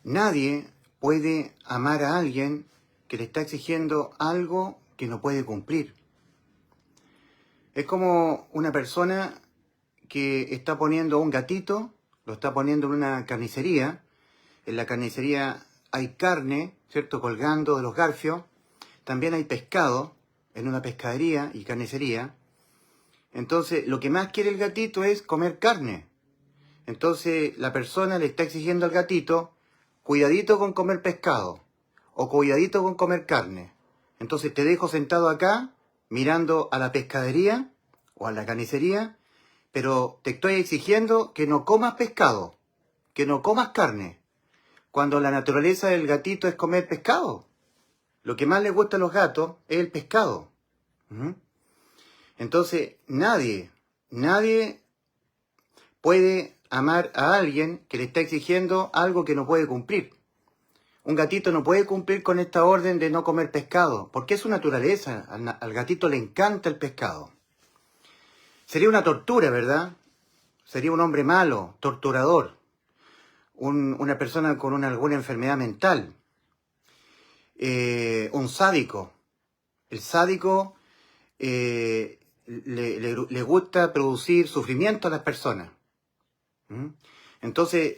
Nadie puede amar a alguien que le está exigiendo algo que no puede cumplir. Es como una persona que está poniendo un gatito, lo está poniendo en una carnicería. En la carnicería hay carne, ¿cierto?, colgando de los garfios. También hay pescado en una pescadería y carnicería. Entonces, lo que más quiere el gatito es comer carne. Entonces, la persona le está exigiendo al gatito, cuidadito con comer pescado, o cuidadito con comer carne. Entonces te dejo sentado acá, mirando a la pescadería, o a la carnicería, pero te estoy exigiendo que no comas pescado, que no comas carne, cuando la naturaleza del gatito es comer pescado. Lo que más les gusta a los gatos es el pescado. Entonces, nadie puede amar a alguien que le está exigiendo algo que no puede cumplir. Un gatito no puede cumplir con esta orden de no comer pescado, porque es su naturaleza. Al gatito le encanta el pescado. Sería una tortura, ¿verdad? Sería un hombre malo, torturador, una persona con alguna enfermedad mental, un sádico. El sádico le gusta producir sufrimiento a las personas. Entonces,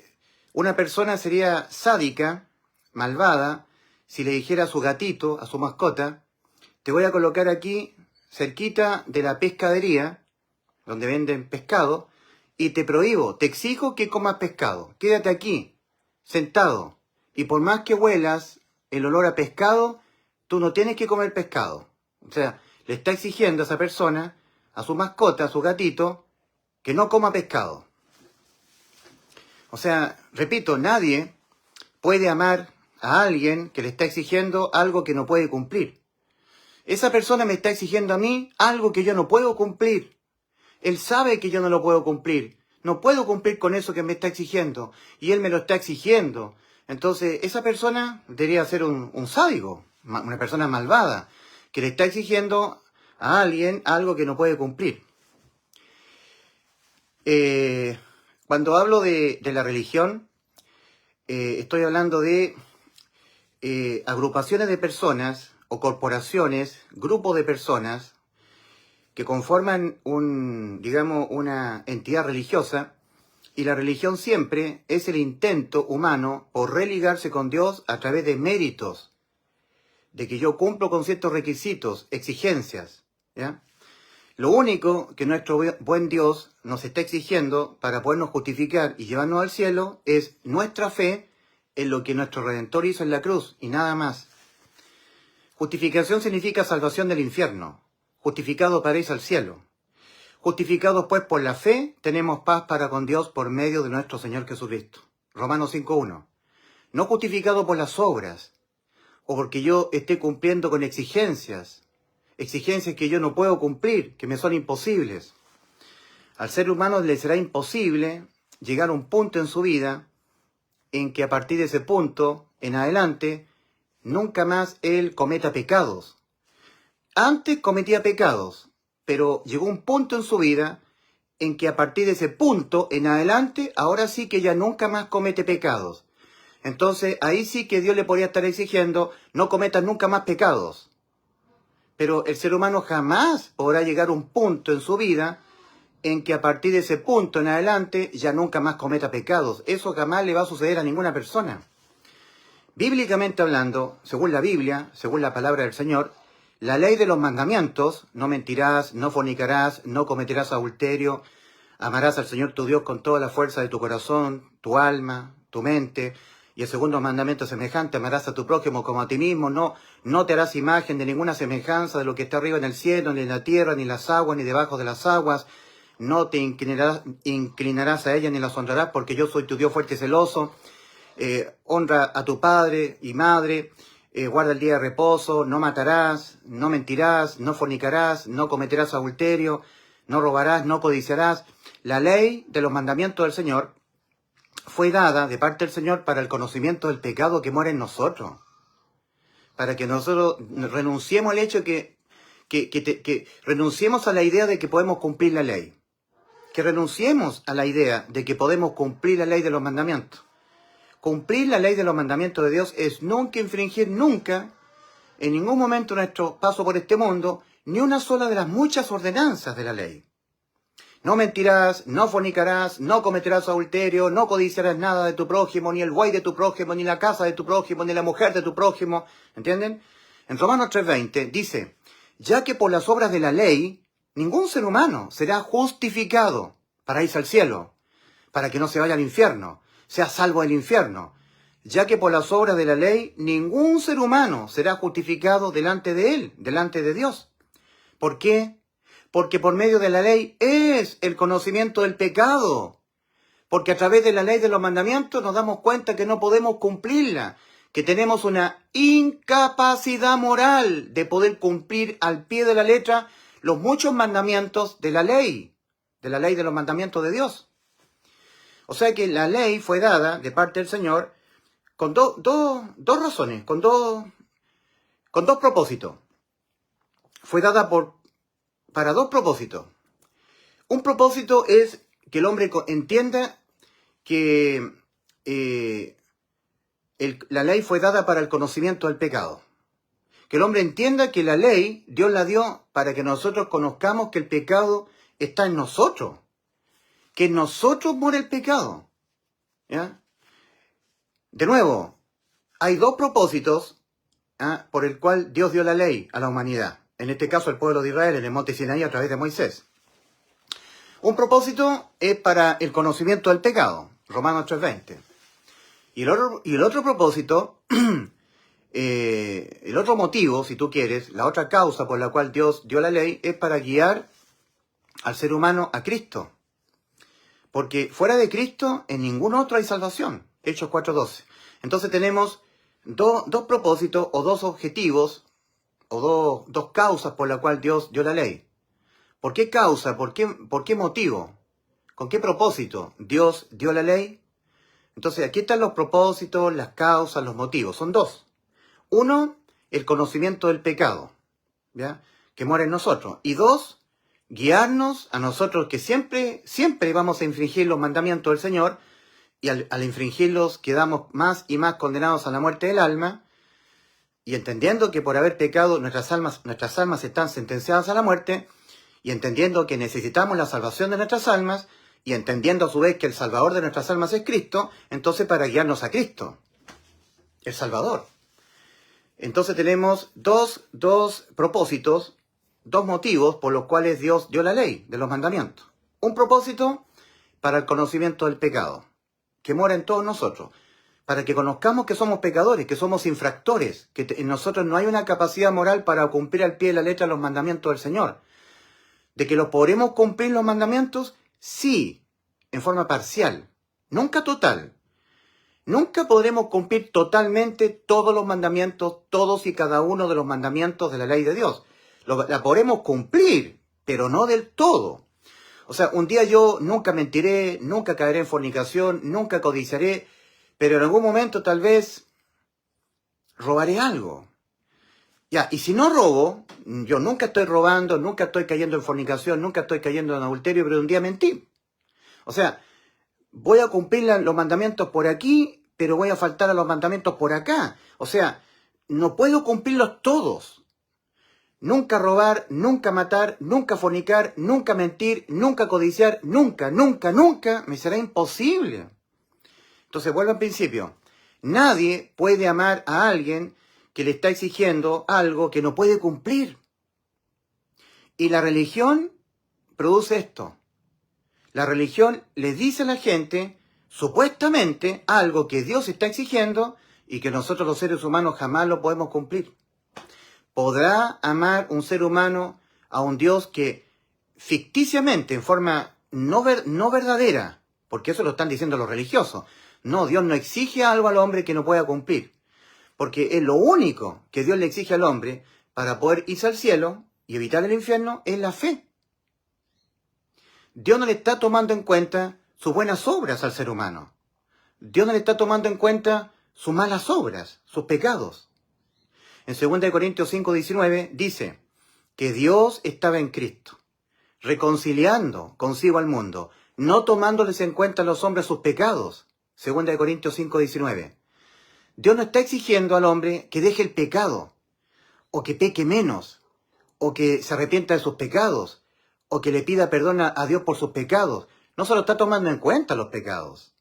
una persona sería sádica, malvada, si le dijera a su gatito, a su mascota, te voy a colocar aquí, cerquita de la pescadería, donde venden pescado, y te prohíbo, te exijo que comas pescado. Quédate aquí, sentado, y por más que huelas el olor a pescado, tú no tienes que comer pescado. O sea, le está exigiendo a esa persona, a su mascota, a su gatito, que no coma pescado. O sea, repito, nadie puede amar a alguien que le está exigiendo algo que no puede cumplir. Esa persona me está exigiendo a mí algo que yo no puedo cumplir. Él sabe que yo no lo puedo cumplir. No puedo cumplir con eso que me está exigiendo. Y él me lo está exigiendo. Entonces, esa persona debería ser un sádico, una persona malvada, que le está exigiendo a alguien algo que no puede cumplir. Cuando hablo de la religión, estoy hablando de agrupaciones de personas o corporaciones, grupos de personas que conforman una entidad religiosa, y la religión siempre es el intento humano por religarse con Dios a través de méritos, de que yo cumplo con ciertos requisitos, exigencias, ¿ya? Lo único que nuestro buen Dios nos está exigiendo para podernos justificar y llevarnos al cielo es nuestra fe en lo que nuestro Redentor hizo en la cruz y nada más. Justificación significa salvación del infierno. Justificado para ir al cielo. Justificados pues por la fe, tenemos paz para con Dios por medio de nuestro Señor Jesucristo. Romanos 5.1. No justificado por las obras, o porque yo esté cumpliendo con exigencias que yo no puedo cumplir, que me son imposibles. Al ser humano le será imposible llegar a un punto en su vida en que a partir de ese punto en adelante nunca más él cometa pecados. Antes cometía pecados, pero llegó un punto en su vida en que a partir de ese punto en adelante, ahora sí que ya nunca más comete pecados. Entonces ahí sí que Dios le podría estar exigiendo, no cometas nunca más pecados. Pero el ser humano jamás podrá llegar a un punto en su vida en que a partir de ese punto en adelante ya nunca más cometa pecados. Eso jamás le va a suceder a ninguna persona. Bíblicamente hablando, según la Biblia, según la palabra del Señor, la ley de los mandamientos, no mentirás, no fornicarás, no cometerás adulterio, amarás al Señor tu Dios con toda la fuerza de tu corazón, tu alma, tu mente. Y el segundo mandamiento semejante, amarás a tu prójimo como a ti mismo, no te harás imagen de ninguna semejanza de lo que está arriba en el cielo, ni en la tierra, ni en las aguas, ni debajo de las aguas. No te inclinarás a ella ni las honrarás, porque yo soy tu Dios fuerte y celoso. Honra a tu padre y madre, guarda el día de reposo, no matarás, no mentirás, no fornicarás, no cometerás adulterio, no robarás, no codiciarás. La ley de los mandamientos del Señor fue dada de parte del Señor para el conocimiento del pecado que mora en nosotros. Para que nosotros renunciemos al hecho que renunciemos a la idea de que podemos cumplir la ley. Que renunciemos a la idea de que podemos cumplir la ley de los mandamientos. cumplir la ley de los mandamientos de Dios es nunca infringir, nunca, en ningún momento de nuestro paso por este mundo, ni una sola de las muchas ordenanzas de la ley. No mentirás, no fornicarás, no cometerás adulterio, no codiciarás nada de tu prójimo, ni el buey de tu prójimo, ni la casa de tu prójimo, ni la mujer de tu prójimo. ¿Entienden? En Romanos 3:20 dice, ya que por las obras de la ley, ningún ser humano será justificado para irse al cielo, para que no se vaya al infierno, sea salvo del infierno. Ya que por las obras de la ley, ningún ser humano será justificado delante de él, delante de Dios. ¿Por qué? Porque por medio de la ley es el conocimiento del pecado. Porque a través de la ley de los mandamientos nos damos cuenta que no podemos cumplirla, que tenemos una incapacidad moral de poder cumplir al pie de la letra los muchos mandamientos de la ley de los mandamientos de Dios. O sea que la ley fue dada de parte del Señor con dos razones, con dos propósitos. Fue dada para dos propósitos. Un propósito es que el hombre entienda que la ley fue dada para el conocimiento del pecado. Que el hombre entienda que la ley Dios la dio para que nosotros conozcamos que el pecado está en nosotros. Que en nosotros muere el pecado. ¿Ya? De nuevo, hay dos propósitos por el cual Dios dio la ley a la humanidad. En este caso, el pueblo de Israel en el monte Sinaí a través de Moisés. Un propósito es para el conocimiento del pecado, Romanos 3:20. Y el otro propósito, el otro motivo, si tú quieres, la otra causa por la cual Dios dio la ley, es para guiar al ser humano a Cristo. Porque fuera de Cristo, en ningún otro hay salvación. Hechos 4:12. Entonces tenemos dos propósitos o dos objetivos o dos causas por las cuales Dios dio la ley. ¿Por qué causa? ¿Por qué motivo? ¿Con qué propósito Dios dio la ley? Entonces aquí están los propósitos, las causas, los motivos. Son dos. Uno, el conocimiento del pecado, ¿ya? Que mora en nosotros. Y dos, guiarnos a nosotros que siempre vamos a infringir los mandamientos del Señor, y al infringirlos quedamos más y más condenados a la muerte del alma, y entendiendo que por haber pecado nuestras almas están sentenciadas a la muerte, y entendiendo que necesitamos la salvación de nuestras almas, y entendiendo a su vez que el Salvador de nuestras almas es Cristo, entonces para guiarnos a Cristo, el Salvador. Entonces tenemos dos propósitos, dos motivos por los cuales Dios dio la ley de los mandamientos. Un propósito para el conocimiento del pecado, que mora en todos nosotros, para que conozcamos que somos pecadores, que somos infractores, que en nosotros no hay una capacidad moral para cumplir al pie de la letra los mandamientos del Señor. ¿De que los podremos cumplir los mandamientos? Sí, en forma parcial, nunca total. Nunca podremos cumplir totalmente todos los mandamientos, todos y cada uno de los mandamientos de la ley de Dios. La podremos cumplir, pero no del todo. O sea, un día yo nunca mentiré, nunca caeré en fornicación, nunca codiciaré, pero en algún momento tal vez robaré algo. Ya, y si no robo, yo nunca estoy robando, nunca estoy cayendo en fornicación, nunca estoy cayendo en adulterio, pero un día mentí. O sea, voy a cumplir los mandamientos por aquí, pero voy a faltar a los mandamientos por acá. O sea, no puedo cumplirlos todos. Nunca robar, nunca matar, nunca fornicar, nunca mentir, nunca codiciar, nunca me será imposible. Entonces, vuelvo al principio. Nadie puede amar a alguien que le está exigiendo algo que no puede cumplir. Y la religión produce esto. La religión le dice a la gente, supuestamente, algo que Dios está exigiendo y que nosotros los seres humanos jamás lo podemos cumplir. ¿Podrá amar un ser humano a un Dios que ficticiamente, en forma no verdadera, porque eso lo están diciendo los religiosos? No, Dios no exige algo al hombre que no pueda cumplir. Porque es lo único que Dios le exige al hombre para poder irse al cielo y evitar el infierno, es la fe. Dios no le está tomando en cuenta sus buenas obras al ser humano. Dios no le está tomando en cuenta sus malas obras, sus pecados. En 2 Corintios 5:19 dice que Dios estaba en Cristo, reconciliando consigo al mundo, no tomándoles en cuenta a los hombres sus pecados, 2 Corintios 5:19. Dios no está exigiendo al hombre que deje el pecado, o que peque menos, o que se arrepienta de sus pecados, o que le pida perdón a Dios por sus pecados. No se lo está tomando en cuenta los pecados,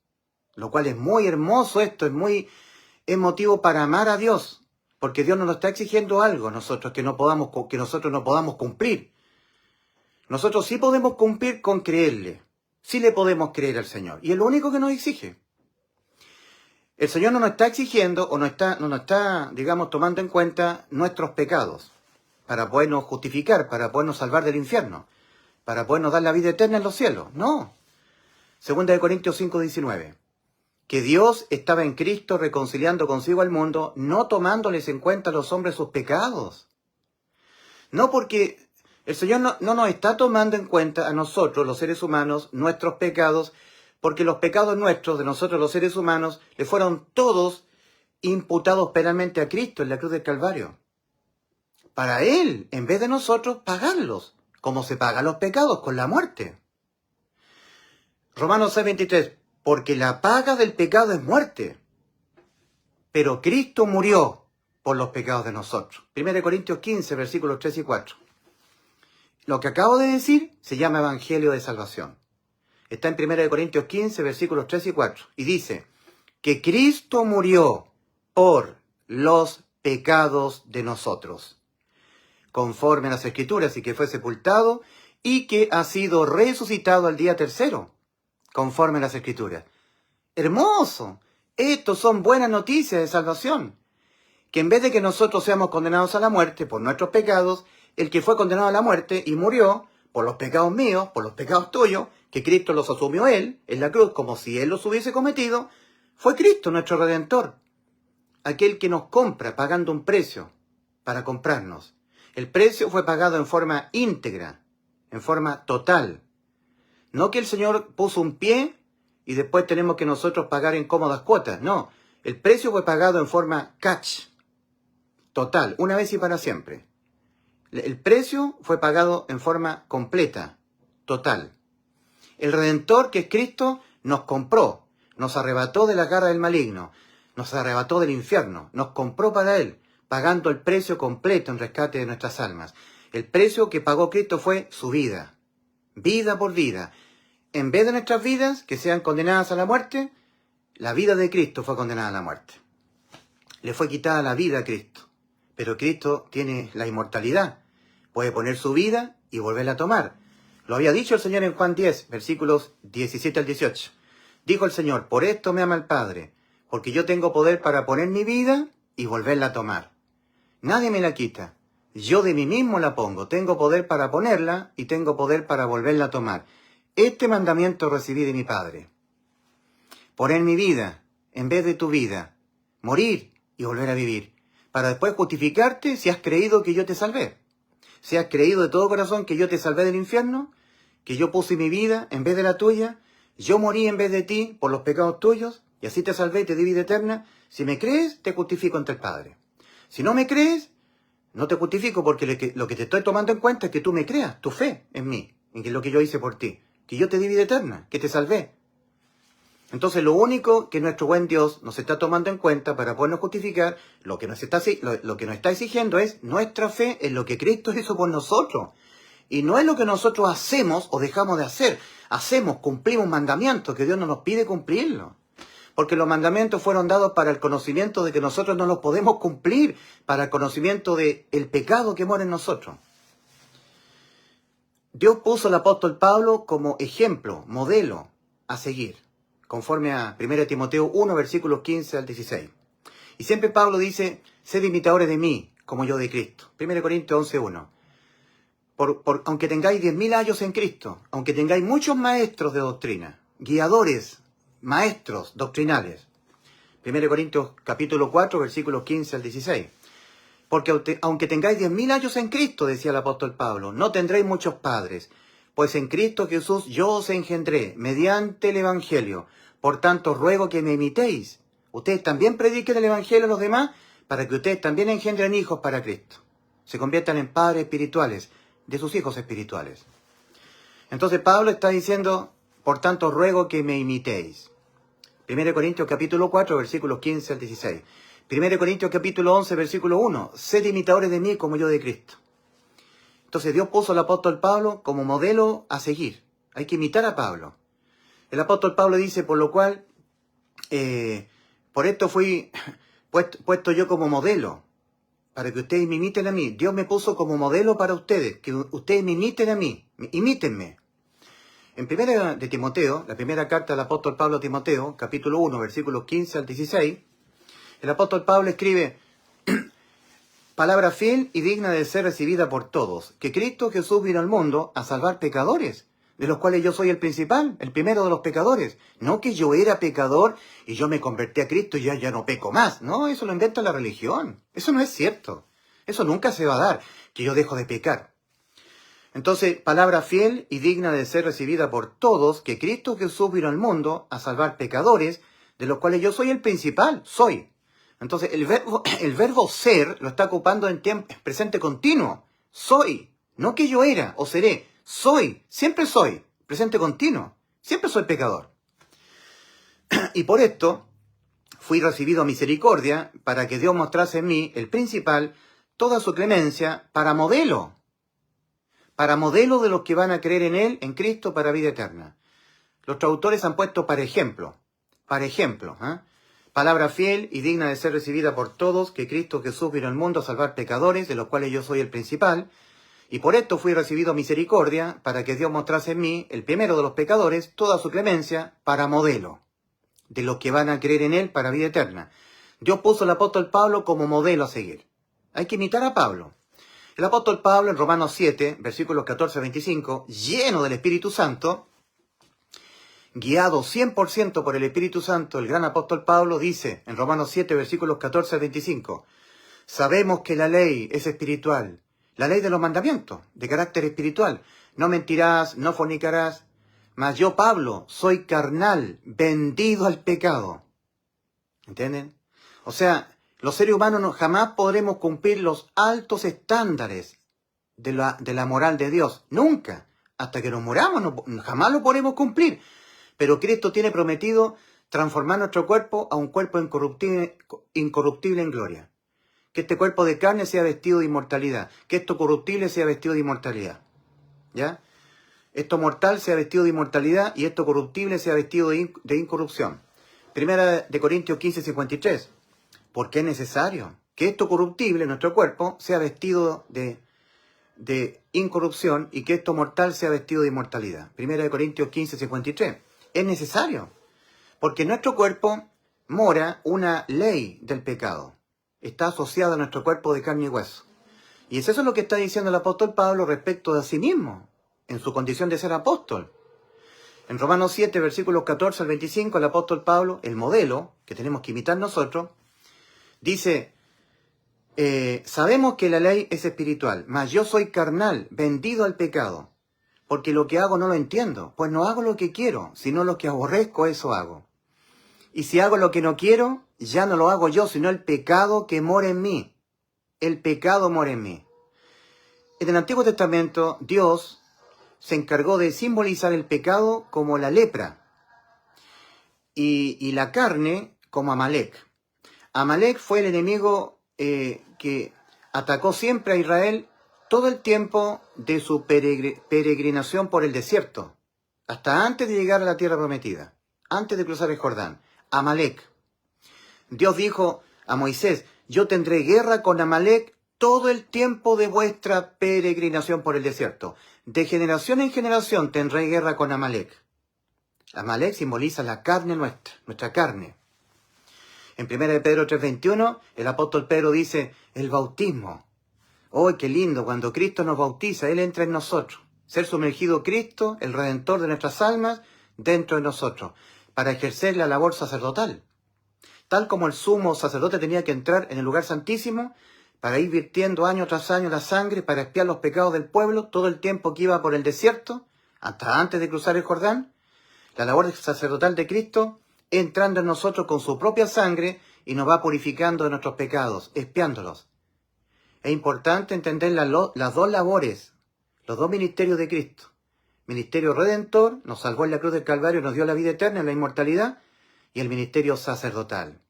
lo cual es muy hermoso esto, es motivo para amar a Dios, porque Dios no nos está exigiendo algo a nosotros que nosotros no podamos cumplir. Nosotros sí podemos cumplir con creerle, sí le podemos creer al Señor, y es lo único que nos exige. El Señor no nos está exigiendo o no nos está, digamos, tomando en cuenta nuestros pecados para podernos justificar, para podernos salvar del infierno, para podernos dar la vida eterna en los cielos. No. 2 Corintios 5:19. Que Dios estaba en Cristo reconciliando consigo al mundo, no tomándoles en cuenta a los hombres sus pecados. No, porque el Señor no nos está tomando en cuenta a nosotros, los seres humanos, nuestros pecados, porque los pecados nuestros, de nosotros los seres humanos, le fueron todos imputados penalmente a Cristo en la cruz del Calvario. Para Él, en vez de nosotros, pagarlos, como se pagan los pecados, con la muerte. Romanos 6:23, porque la paga del pecado es muerte, pero Cristo murió por los pecados de nosotros. 1 Corintios 15, versículos 3 y 4. Lo que acabo de decir se llama Evangelio de Salvación. Está en 1 Corintios 15, versículos 3 y 4. Y dice que Cristo murió por los pecados de nosotros, conforme a las Escrituras, y que fue sepultado y que ha sido resucitado al día tercero, conforme a las Escrituras. ¡Hermoso! Estos son buenas noticias de salvación. Que en vez de que nosotros seamos condenados a la muerte por nuestros pecados, el que fue condenado a la muerte y murió por los pecados míos, por los pecados tuyos, que Cristo los asumió Él en la cruz como si Él los hubiese cometido, fue Cristo nuestro Redentor. Aquel que nos compra pagando un precio para comprarnos. El precio fue pagado en forma íntegra, en forma total. No que el Señor puso un pie y después tenemos que nosotros pagar en cómodas cuotas. No, el precio fue pagado en forma cash, total, una vez y para siempre. El precio fue pagado en forma completa, total. El Redentor, que es Cristo, nos compró, nos arrebató de la garra del maligno, nos arrebató del infierno, nos compró para Él, pagando el precio completo en rescate de nuestras almas. El precio que pagó Cristo fue su vida, vida por vida. En vez de nuestras vidas, que sean condenadas a la muerte, la vida de Cristo fue condenada a la muerte. Le fue quitada la vida a Cristo. Pero Cristo tiene la inmortalidad. Puede poner su vida y volverla a tomar. Lo había dicho el Señor en Juan 10, versículos 17 al 18. Dijo el Señor, por esto me ama el Padre, porque yo tengo poder para poner mi vida y volverla a tomar. Nadie me la quita. Yo de mí mismo la pongo. Tengo poder para ponerla y tengo poder para volverla a tomar. Este mandamiento recibí de mi Padre. Poner mi vida en vez de tu vida. Morir y volver a vivir. Para después justificarte si has creído que yo te salvé. Si has creído de todo corazón que yo te salvé del infierno, que yo puse mi vida en vez de la tuya, yo morí en vez de ti por los pecados tuyos, y así te salvé y te di vida eterna. Si me crees, te justifico ante el Padre. Si no me crees, no te justifico, porque lo que te estoy tomando en cuenta es que tú me creas, tu fe en mí, en que lo que yo hice por ti, que yo te di vida eterna, que te salvé. Entonces lo único que nuestro buen Dios nos está tomando en cuenta para podernos justificar, lo que nos está exigiendo es nuestra fe en lo que Cristo hizo por nosotros. Y no es lo que nosotros hacemos o dejamos de hacer. Cumplimos mandamientos que Dios no nos pide cumplirlos. Porque los mandamientos fueron dados para el conocimiento de que nosotros no los podemos cumplir, para el conocimiento del pecado que mora en nosotros. Dios puso al apóstol Pablo como ejemplo, modelo a seguir, conforme a 1 Timoteo 1, versículos 15 al 16. Y siempre Pablo dice, sed imitadores de mí, como yo de Cristo. 1 Corintios 11, 1. Aunque tengáis 10.000 años en Cristo, aunque tengáis muchos maestros de doctrina, guiadores, maestros doctrinales. 1 Corintios capítulo 4, versículos 15 al 16. Porque aunque tengáis 10.000 años en Cristo, decía el apóstol Pablo, no tendréis muchos padres, pues en Cristo Jesús yo os engendré mediante el Evangelio. Por tanto, ruego que me imitéis. Ustedes también prediquen el Evangelio a los demás, para que ustedes también engendren hijos para Cristo. Se conviertan en padres espirituales de sus hijos espirituales. Entonces Pablo está diciendo, por tanto, ruego que me imitéis. 1 Corintios capítulo 4, versículos 15 al 16. 1 Corintios capítulo 11, versículo 1. Sed imitadores de mí como yo de Cristo. Entonces Dios puso al apóstol Pablo como modelo a seguir. Hay que imitar a Pablo. El apóstol Pablo dice, por lo cual, por esto fui puesto yo como modelo, para que ustedes me imiten a mí. Dios me puso como modelo para ustedes, que ustedes me imiten a mí, imítenme. En primera de Timoteo, la primera carta del apóstol Pablo a Timoteo, capítulo 1, versículos 15 al 16, el apóstol Pablo escribe, palabra fiel y digna de ser recibida por todos, que Cristo Jesús vino al mundo a salvar pecadores, de los cuales yo soy el principal, el primero de los pecadores. No que yo era pecador y yo me convertí a Cristo y ya no peco más. No, eso lo inventa la religión. Eso no es cierto. Eso nunca se va a dar, que yo dejo de pecar. Entonces, palabra fiel y digna de ser recibida por todos, que Cristo Jesús vino al mundo a salvar pecadores, de los cuales yo soy el principal, soy. Entonces, el verbo ser lo está ocupando en presente continuo. Soy, no que yo era o seré. Soy, siempre soy, presente continuo, siempre soy pecador. Y por esto fui recibido a misericordia para que Dios mostrase en mí, el principal, toda su clemencia para modelo de los que van a creer en Él, en Cristo, para vida eterna. Los traductores han puesto para ejemplo, palabra fiel y digna de ser recibida por todos, que Cristo Jesús vino al mundo a salvar pecadores, de los cuales yo soy el principal. Y por esto fui recibido misericordia, para que Dios mostrase en mí, el primero de los pecadores, toda su clemencia, para modelo de los que van a creer en Él para vida eterna. Dios puso al apóstol Pablo como modelo a seguir. Hay que imitar a Pablo. El apóstol Pablo en Romanos 7, versículos 14 a 25, lleno del Espíritu Santo, guiado 100% por el Espíritu Santo, el gran apóstol Pablo dice en Romanos 7, versículos 14 a 25, sabemos que la ley es espiritual, la ley de los mandamientos, de carácter espiritual. No mentirás, no fornicarás. Mas yo, Pablo, soy carnal, vendido al pecado. ¿Entienden? O sea, los seres humanos jamás podremos cumplir los altos estándares de la moral de Dios. Nunca. Hasta que nos muramos, jamás lo podremos cumplir. Pero Cristo tiene prometido transformar nuestro cuerpo a un cuerpo incorruptible en gloria. Que este cuerpo de carne sea vestido de inmortalidad. Que esto corruptible sea vestido de inmortalidad. ¿Ya? Esto mortal sea vestido de inmortalidad y esto corruptible sea vestido de incorrupción. Primera de Corintios 15, 53. Porque es necesario que esto corruptible, nuestro cuerpo, sea vestido de incorrupción y que esto mortal sea vestido de inmortalidad. Primera de Corintios 15, 53. Es necesario. Porque en nuestro cuerpo mora una ley del pecado. Está asociada a nuestro cuerpo de carne y hueso. Y es eso lo que está diciendo el apóstol Pablo respecto de sí mismo, en su condición de ser apóstol. En Romanos 7, versículos 14 al 25, el apóstol Pablo, el modelo que tenemos que imitar nosotros, dice, sabemos que la ley es espiritual, mas yo soy carnal, vendido al pecado, porque lo que hago no lo entiendo, pues no hago lo que quiero, sino lo que aborrezco, eso hago. Y si hago lo que no quiero, ya no lo hago yo, sino el pecado que mora en mí. El pecado mora en mí. En el Antiguo Testamento, Dios se encargó de simbolizar el pecado como la lepra y la carne como Amalek. Amalek fue el enemigo que atacó siempre a Israel todo el tiempo de su peregrinación por el desierto, hasta antes de llegar a la tierra prometida, antes de cruzar el Jordán. Amalek. Dios dijo a Moisés, yo tendré guerra con Amalek todo el tiempo de vuestra peregrinación por el desierto. De generación en generación tendré guerra con Amalek. Amalek simboliza la carne nuestra carne. En 1 Pedro 3:21, el apóstol Pedro dice, el bautismo. ¡Oh, qué lindo! Cuando Cristo nos bautiza, Él entra en nosotros. Ser sumergido Cristo, el Redentor de nuestras almas, dentro de nosotros, para ejercer la labor sacerdotal. Tal como el sumo sacerdote tenía que entrar en el lugar santísimo, para ir virtiendo año tras año la sangre, para expiar los pecados del pueblo, todo el tiempo que iba por el desierto, hasta antes de cruzar el Jordán, la labor sacerdotal de Cristo, entrando en nosotros con su propia sangre y nos va purificando de nuestros pecados, expiándolos. Es importante entender las dos labores, los dos ministerios de Cristo. Ministerio redentor, nos salvó en la cruz del Calvario, nos dio la vida eterna, la inmortalidad, y el ministerio sacerdotal.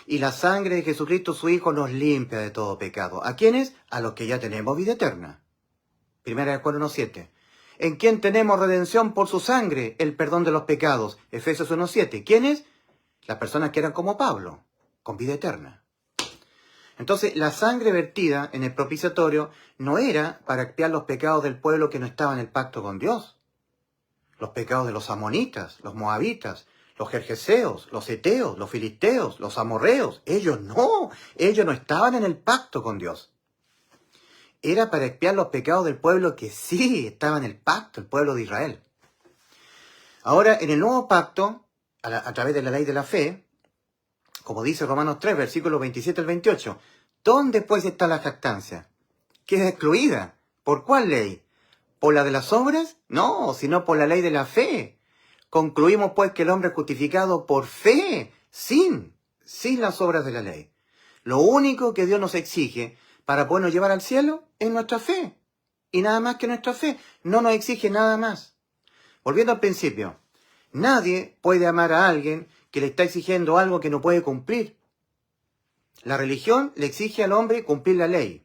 Y la sangre de Jesucristo, su Hijo, nos limpia de todo pecado. ¿A quiénes? A los que ya tenemos vida eterna. 1 Juan 1:7. ¿En quién tenemos redención por su sangre? El perdón de los pecados. Efesios 1:7. ¿Quiénes? Las personas que eran como Pablo, con vida eterna. Entonces, la sangre vertida en el propiciatorio no era para expiar los pecados del pueblo que no estaba en el pacto con Dios. Los pecados de los amonitas, los moabitas, los jerjeseos, los heteos, los filisteos, los amorreos. Ellos no estaban en el pacto con Dios. Era para expiar los pecados del pueblo que sí estaba en el pacto, el pueblo de Israel. Ahora, en el nuevo pacto, a través de la ley de la fe, como dice Romanos 3, versículos 27 al 28, ¿dónde pues está la jactancia? Queda excluida. ¿Por cuál ley? ¿Por la de las obras? No, sino por la ley de la fe. Concluimos pues que el hombre es justificado por fe, sin las obras de la ley. Lo único que Dios nos exige para podernos llevar al cielo es nuestra fe. Y nada más que nuestra fe. No nos exige nada más. Volviendo al principio, nadie puede amar a alguien que le está exigiendo algo que no puede cumplir. La religión le exige al hombre cumplir la ley.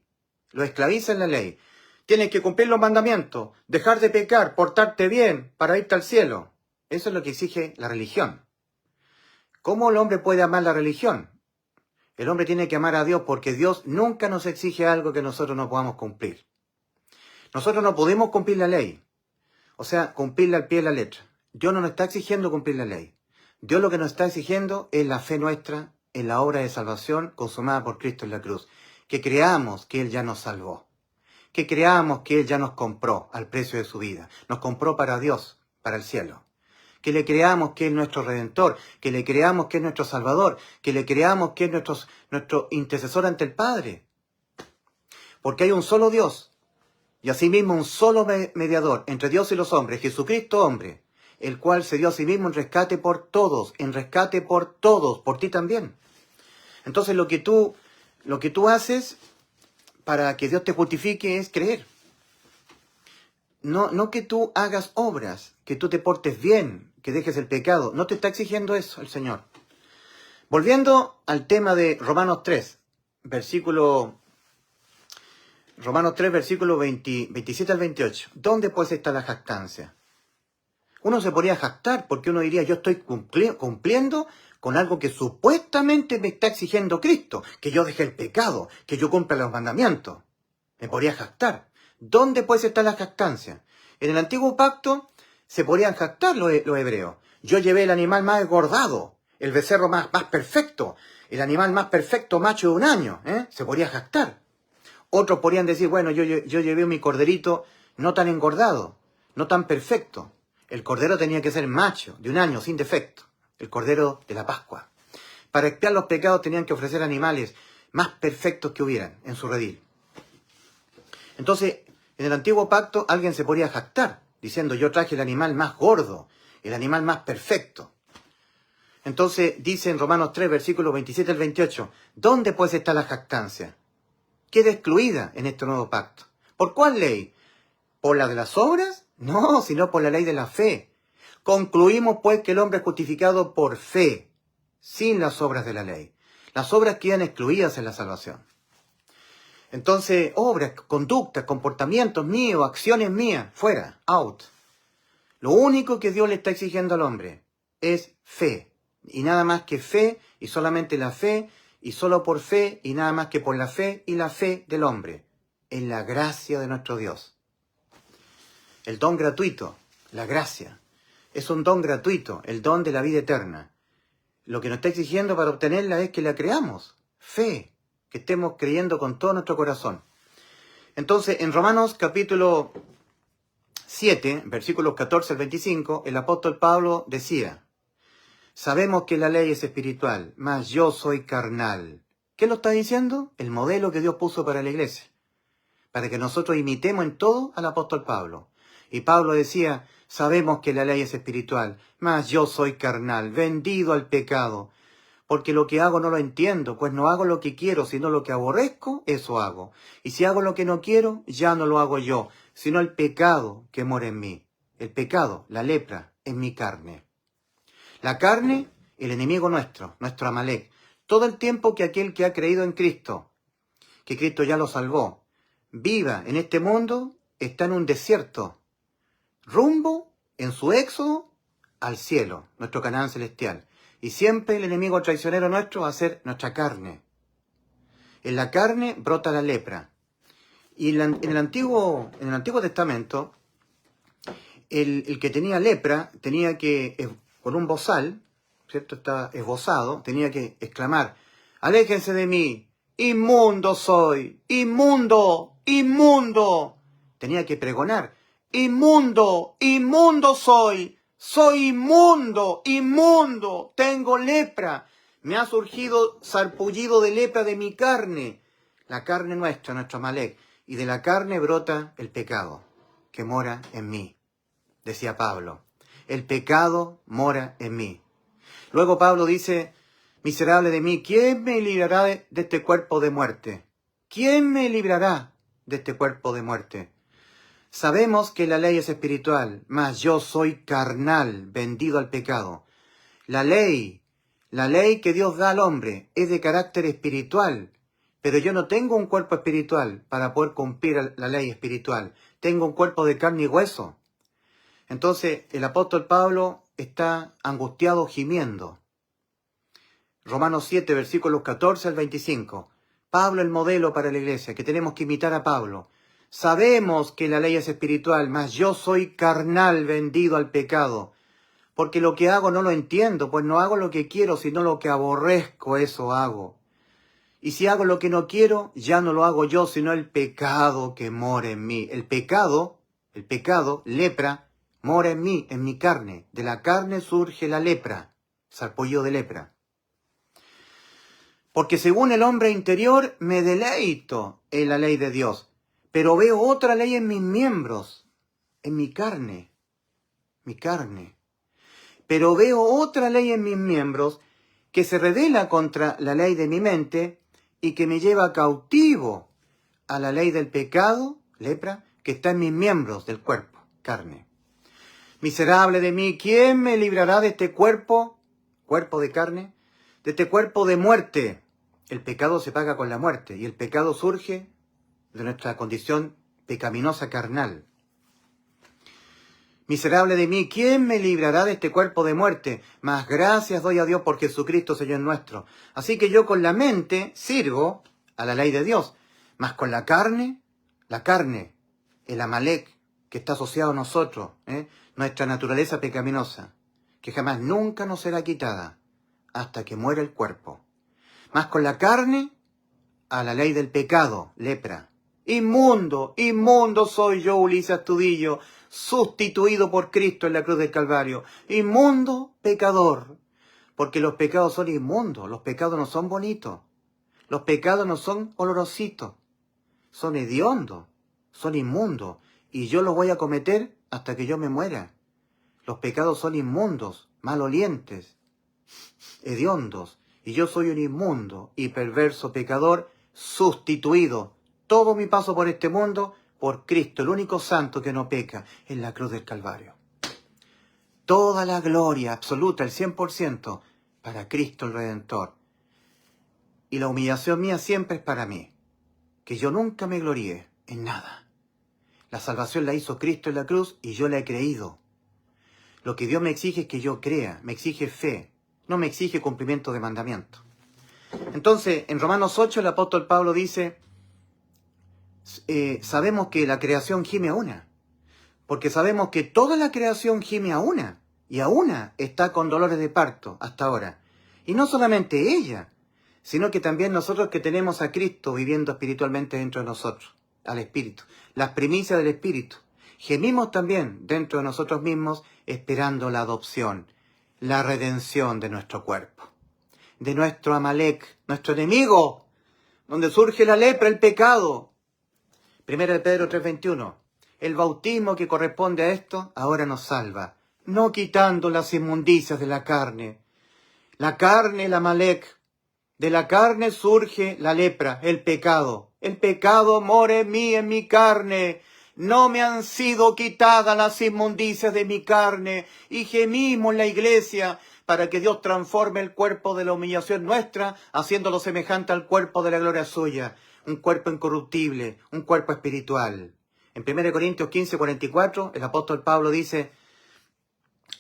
Lo esclaviza en la ley. Tienes que cumplir los mandamientos, dejar de pecar, portarte bien para irte al cielo. Eso es lo que exige la religión. ¿Cómo el hombre puede amar la religión? El hombre tiene que amar a Dios porque Dios nunca nos exige algo que nosotros no podamos cumplir. Nosotros no podemos cumplir la ley. O sea, cumplirla al pie de la letra. Dios no nos está exigiendo cumplir la ley. Dios lo que nos está exigiendo es la fe nuestra en la obra de salvación consumada por Cristo en la cruz. Que creamos que Él ya nos salvó. Que creamos que Él ya nos compró al precio de su vida. Nos compró para Dios, para el cielo. Que le creamos que es nuestro Redentor, que le creamos que es nuestro Salvador, que le creamos que es nuestro intercesor ante el Padre. Porque hay un solo Dios, y asimismo un solo mediador entre Dios y los hombres, Jesucristo hombre, el cual se dio a sí mismo en rescate por todos, por ti también. Entonces lo que tú haces para que Dios te justifique es creer. No que tú hagas obras, que tú te portes bien, que dejes el pecado. No te está exigiendo eso el Señor. Volviendo al tema de Romanos 3, versículo 27 al 28. ¿Dónde pues está la jactancia? Uno se podría jactar porque uno diría, yo estoy cumpliendo con algo que supuestamente me está exigiendo Cristo, que yo deje el pecado, que yo cumpla los mandamientos. Me podría jactar. ¿Dónde pues está la jactancia? En el antiguo pacto se podían jactar los hebreos. Yo llevé el animal más engordado, el becerro más perfecto, el animal más perfecto, macho de un año. Se podía jactar. Otros podrían decir, bueno, yo llevé mi corderito no tan engordado, no tan perfecto. El cordero tenía que ser macho, de un año, sin defecto. El cordero de la Pascua. Para expiar los pecados tenían que ofrecer animales más perfectos que hubieran en su redil. Entonces, en el antiguo pacto alguien se podía jactar, diciendo yo traje el animal más gordo, el animal más perfecto. Entonces dice en Romanos 3, versículos 27 al 28, ¿dónde pues está la jactancia? Queda excluida en este nuevo pacto. ¿Por cuál ley? ¿Por la de las obras? No, sino por la ley de la fe. Concluimos pues que el hombre es justificado por fe, sin las obras de la ley. Las obras quedan excluidas en la salvación. Entonces, obras, conductas, comportamientos míos, acciones mías, fuera, out. Lo único que Dios le está exigiendo al hombre es fe. Y nada más que fe, y solamente la fe, y solo por fe, y nada más que por la fe y la fe del hombre. En la gracia de nuestro Dios. El don gratuito, la gracia. Es un don gratuito, el don de la vida eterna. Lo que nos está exigiendo para obtenerla es que la creamos. Fe. Que estemos creyendo con todo nuestro corazón. Entonces, en Romanos capítulo 7, versículos 14 al 25, el apóstol Pablo decía, sabemos que la ley es espiritual, mas yo soy carnal. ¿Qué lo está diciendo? El modelo que Dios puso para la iglesia. Para que nosotros imitemos en todo al apóstol Pablo. Y Pablo decía, sabemos que la ley es espiritual, mas yo soy carnal, vendido al pecado. Porque lo que hago no lo entiendo, pues no hago lo que quiero, sino lo que aborrezco, eso hago. Y si hago lo que no quiero, ya no lo hago yo, sino el pecado que mora en mí. El pecado, la lepra, en mi carne. La carne el enemigo nuestro, nuestro Amalek, todo el tiempo que aquel que ha creído en Cristo, que Cristo ya lo salvó, viva en este mundo, está en un desierto, rumbo en su éxodo al cielo, nuestro Canaán celestial. Y siempre el enemigo traicionero nuestro va a ser nuestra carne. En la carne brota la lepra. Y en el Antiguo Testamento, el que tenía lepra tenía que, con un bozal, ¿cierto? Está esbozado, tenía que exclamar: aléjense de mí, inmundo soy, inmundo, inmundo. Tenía que pregonar: inmundo, inmundo soy inmundo, inmundo, tengo lepra, me ha surgido sarpullido de lepra de mi carne, la carne nuestra, nuestro Amalek, y de la carne brota el pecado, que mora en mí, decía Pablo. El pecado mora en mí. Luego Pablo dice: miserable de mí, ¿quién me librará de este cuerpo de muerte? ¿Quién me librará de este cuerpo de muerte? Sabemos que la ley es espiritual, mas yo soy carnal, vendido al pecado. La ley que Dios da al hombre es de carácter espiritual, pero yo no tengo un cuerpo espiritual para poder cumplir la ley espiritual. Tengo un cuerpo de carne y hueso. Entonces el apóstol Pablo está angustiado, gimiendo. Romanos 7, versículos 14 al 25. Pablo, el modelo para la iglesia, que tenemos que imitar a Pablo. Sabemos que la ley es espiritual, mas yo soy carnal, vendido al pecado. Porque lo que hago no lo entiendo, pues no hago lo que quiero, sino lo que aborrezco, eso hago. Y si hago lo que no quiero, ya no lo hago yo, sino el pecado que mora en mí. El pecado, lepra, mora en mí, en mi carne. De la carne surge la lepra, sarpullido de lepra. Porque según el hombre interior me deleito en la ley de Dios, pero veo otra ley en mis miembros, en mi carne. Pero veo otra ley en mis miembros que se revela contra la ley de mi mente y que me lleva cautivo a la ley del pecado, lepra, que está en mis miembros del cuerpo, carne. Miserable de mí, ¿quién me librará de este cuerpo de carne? De este cuerpo de muerte. El pecado se paga con la muerte y el pecado surge de nuestra condición pecaminosa carnal. Miserable de mí, ¿quién me librará de este cuerpo de muerte? Mas gracias doy a Dios por Jesucristo, Señor nuestro. Así que yo con la mente sirvo a la ley de Dios, mas con la carne, el Amalek que está asociado a nosotros, nuestra naturaleza pecaminosa, que jamás nunca nos será quitada hasta que muera el cuerpo. Mas con la carne, a la ley del pecado, lepra. Inmundo, inmundo soy yo, Ulises Astudillo, sustituido por Cristo en la cruz del Calvario. Inmundo, pecador. Porque los pecados son inmundos, los pecados no son bonitos. Los pecados no son olorositos. Son hediondos, son inmundos. Y yo los voy a cometer hasta que yo me muera. Los pecados son inmundos, malolientes, hediondos. Y yo soy un inmundo y perverso pecador sustituido. Todo mi paso por este mundo por Cristo, el único santo que no peca, en la cruz del Calvario. Toda la gloria absoluta, el 100%, para Cristo el Redentor. Y la humillación mía siempre es para mí. Que yo nunca me gloríe en nada. La salvación la hizo Cristo en la cruz y yo la he creído. Lo que Dios me exige es que yo crea, me exige fe, no me exige cumplimiento de mandamiento. Entonces, en Romanos 8 el apóstol Pablo dice, sabemos que la creación gime a una, porque sabemos que toda la creación gime a una, y a una está con dolores de parto hasta ahora. Y no solamente ella, sino que también nosotros que tenemos a Cristo viviendo espiritualmente dentro de nosotros, al Espíritu, las primicias del Espíritu. Gemimos también dentro de nosotros mismos esperando la adopción, la redención de nuestro cuerpo, de nuestro Amalek, nuestro enemigo, donde surge la lepra, el pecado. 1 de Pedro 3:21. El bautismo que corresponde a esto ahora nos salva, no quitando las inmundicias de la carne. La carne, el Amalek, de la carne surge la lepra, el pecado. El pecado mora en mí, en mi carne. No me han sido quitadas las inmundicias de mi carne. Y gemimos en la iglesia para que Dios transforme el cuerpo de la humillación nuestra, haciéndolo semejante al cuerpo de la gloria suya, un cuerpo incorruptible, un cuerpo espiritual. En 1 Corintios 15:44, el apóstol Pablo dice,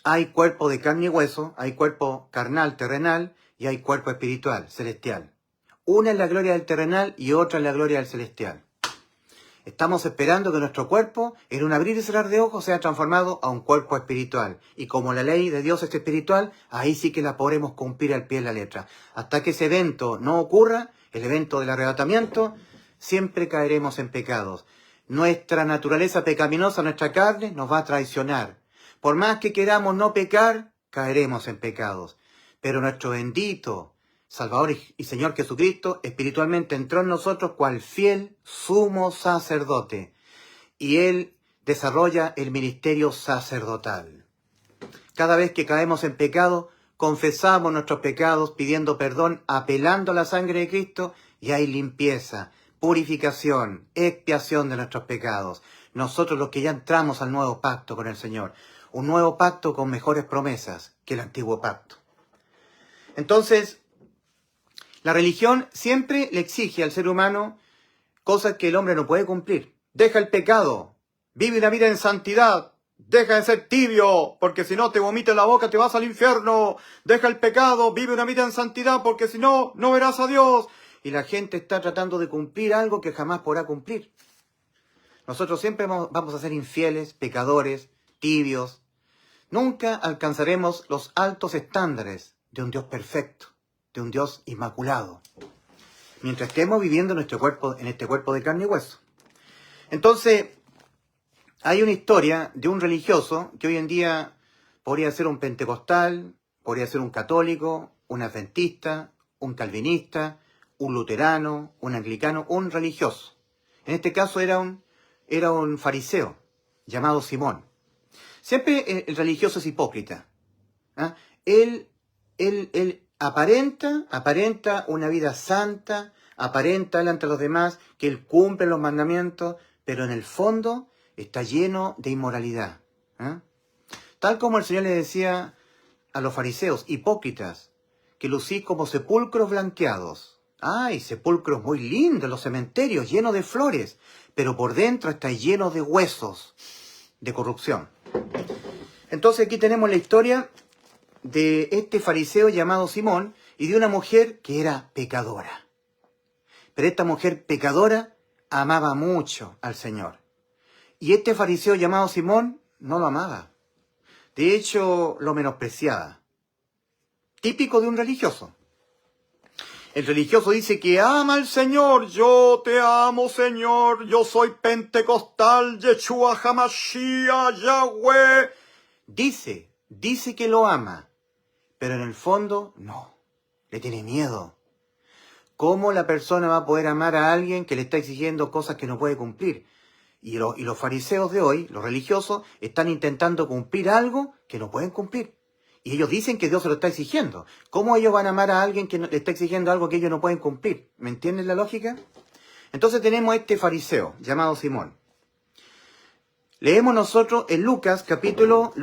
hay cuerpo de carne y hueso, hay cuerpo carnal, terrenal, y hay cuerpo espiritual, celestial. Una es la gloria del terrenal y otra es la gloria del celestial. Estamos esperando que nuestro cuerpo, en un abrir y cerrar de ojos, sea transformado a un cuerpo espiritual. Y como la ley de Dios es espiritual, ahí sí que la podremos cumplir al pie de la letra. Hasta que ese evento no ocurra, el evento del arrebatamiento, siempre caeremos en pecados. Nuestra naturaleza pecaminosa, nuestra carne, nos va a traicionar. Por más que queramos no pecar, caeremos en pecados. Pero nuestro bendito Salvador y Señor Jesucristo espiritualmente entró en nosotros cual fiel sumo sacerdote. Y Él desarrolla el ministerio sacerdotal. Cada vez que caemos en pecado, confesamos nuestros pecados pidiendo perdón, apelando a la sangre de Cristo, y hay limpieza, purificación, expiación de nuestros pecados. Nosotros los que ya entramos al nuevo pacto con el Señor. Un nuevo pacto con mejores promesas que el antiguo pacto. Entonces, la religión siempre le exige al ser humano cosas que el hombre no puede cumplir. Deja el pecado, vive una vida en santidad, deja de ser tibio, porque si no te vomita en la boca, te vas al infierno. Deja el pecado, vive una vida en santidad, porque si no, no verás a Dios. Y la gente está tratando de cumplir algo que jamás podrá cumplir. Nosotros siempre vamos a ser infieles, pecadores, tibios. Nunca alcanzaremos los altos estándares de un Dios perfecto, de un Dios inmaculado, mientras estemos viviendo en este cuerpo de carne y hueso. Entonces, hay una historia de un religioso que hoy en día podría ser un pentecostal, podría ser un católico, un adventista, un calvinista, un luterano, un anglicano, un religioso. En este caso era un fariseo llamado Simón. Siempre el religioso es hipócrita. ¿Ah? Él aparenta una vida santa, aparenta delante de los demás que él cumple los mandamientos, pero en el fondo está lleno de inmoralidad. ¿Eh? Tal como el Señor le decía a los fariseos, hipócritas, que lucís como sepulcros blanqueados. ¡Ay, sepulcros muy lindos, los cementerios llenos de flores! Pero por dentro está lleno de huesos, de corrupción. Entonces aquí tenemos la historia de este fariseo llamado Simón y de una mujer que era pecadora. Pero esta mujer pecadora amaba mucho al Señor. Y este fariseo llamado Simón no lo amaba. De hecho, lo menospreciaba. Típico de un religioso. El religioso dice que ama al Señor. Yo te amo, Señor. Yo soy pentecostal, Yeshua HaMashiach, Yahweh. Dice que lo ama. Pero en el fondo, no. Le tiene miedo. ¿Cómo la persona va a poder amar a alguien que le está exigiendo cosas que no puede cumplir? Y los fariseos de hoy, los religiosos, están intentando cumplir algo que no pueden cumplir. Y ellos dicen que Dios se lo está exigiendo. ¿Cómo ellos van a amar a alguien que le está exigiendo algo que ellos no pueden cumplir? ¿Me entienden la lógica? Entonces tenemos a este fariseo llamado Simón. Leemos nosotros en Lucas capítulo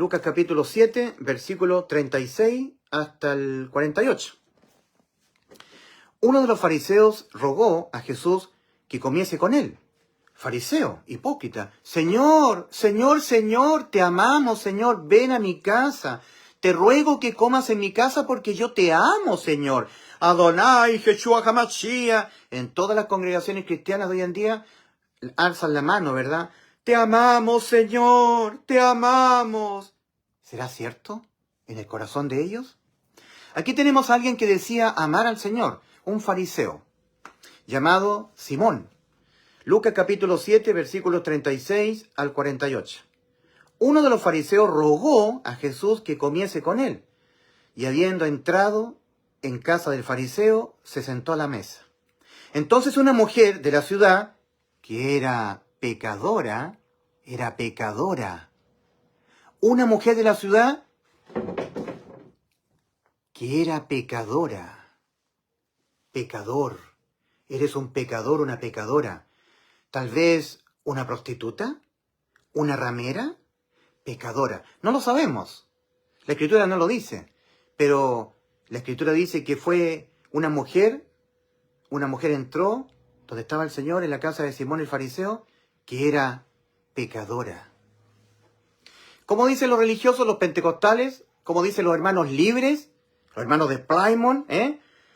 7, versículo 36 hasta el 48. Uno de los fariseos rogó a Jesús que comiese con él. Fariseo, hipócrita. Señor, Señor, Señor, te amamos, Señor, ven a mi casa. Te ruego que comas en mi casa porque yo te amo, Señor. Adonai, Yeshua HaMashiach. En todas las congregaciones cristianas de hoy en día alzan la mano, ¿verdad? Te amamos, Señor, te amamos. ¿Será cierto en el corazón de ellos? Aquí tenemos a alguien que decía amar al Señor, un fariseo, llamado Simón. Lucas capítulo 7, versículos 36 al 48. Uno de los fariseos rogó a Jesús que comiese con él, y habiendo entrado en casa del fariseo, se sentó a la mesa. Entonces una mujer de la ciudad, que era pecadora, una mujer de la ciudad que era pecadora, pecador, eres un pecador, una pecadora, tal vez una prostituta, una ramera, pecadora, no lo sabemos, la Escritura no lo dice, pero la Escritura dice que fue una mujer entró donde estaba el Señor en la casa de Simón el fariseo, que era pecadora. Como dicen los religiosos, los pentecostales, como dicen los hermanos libres, los hermanos de Plymouth,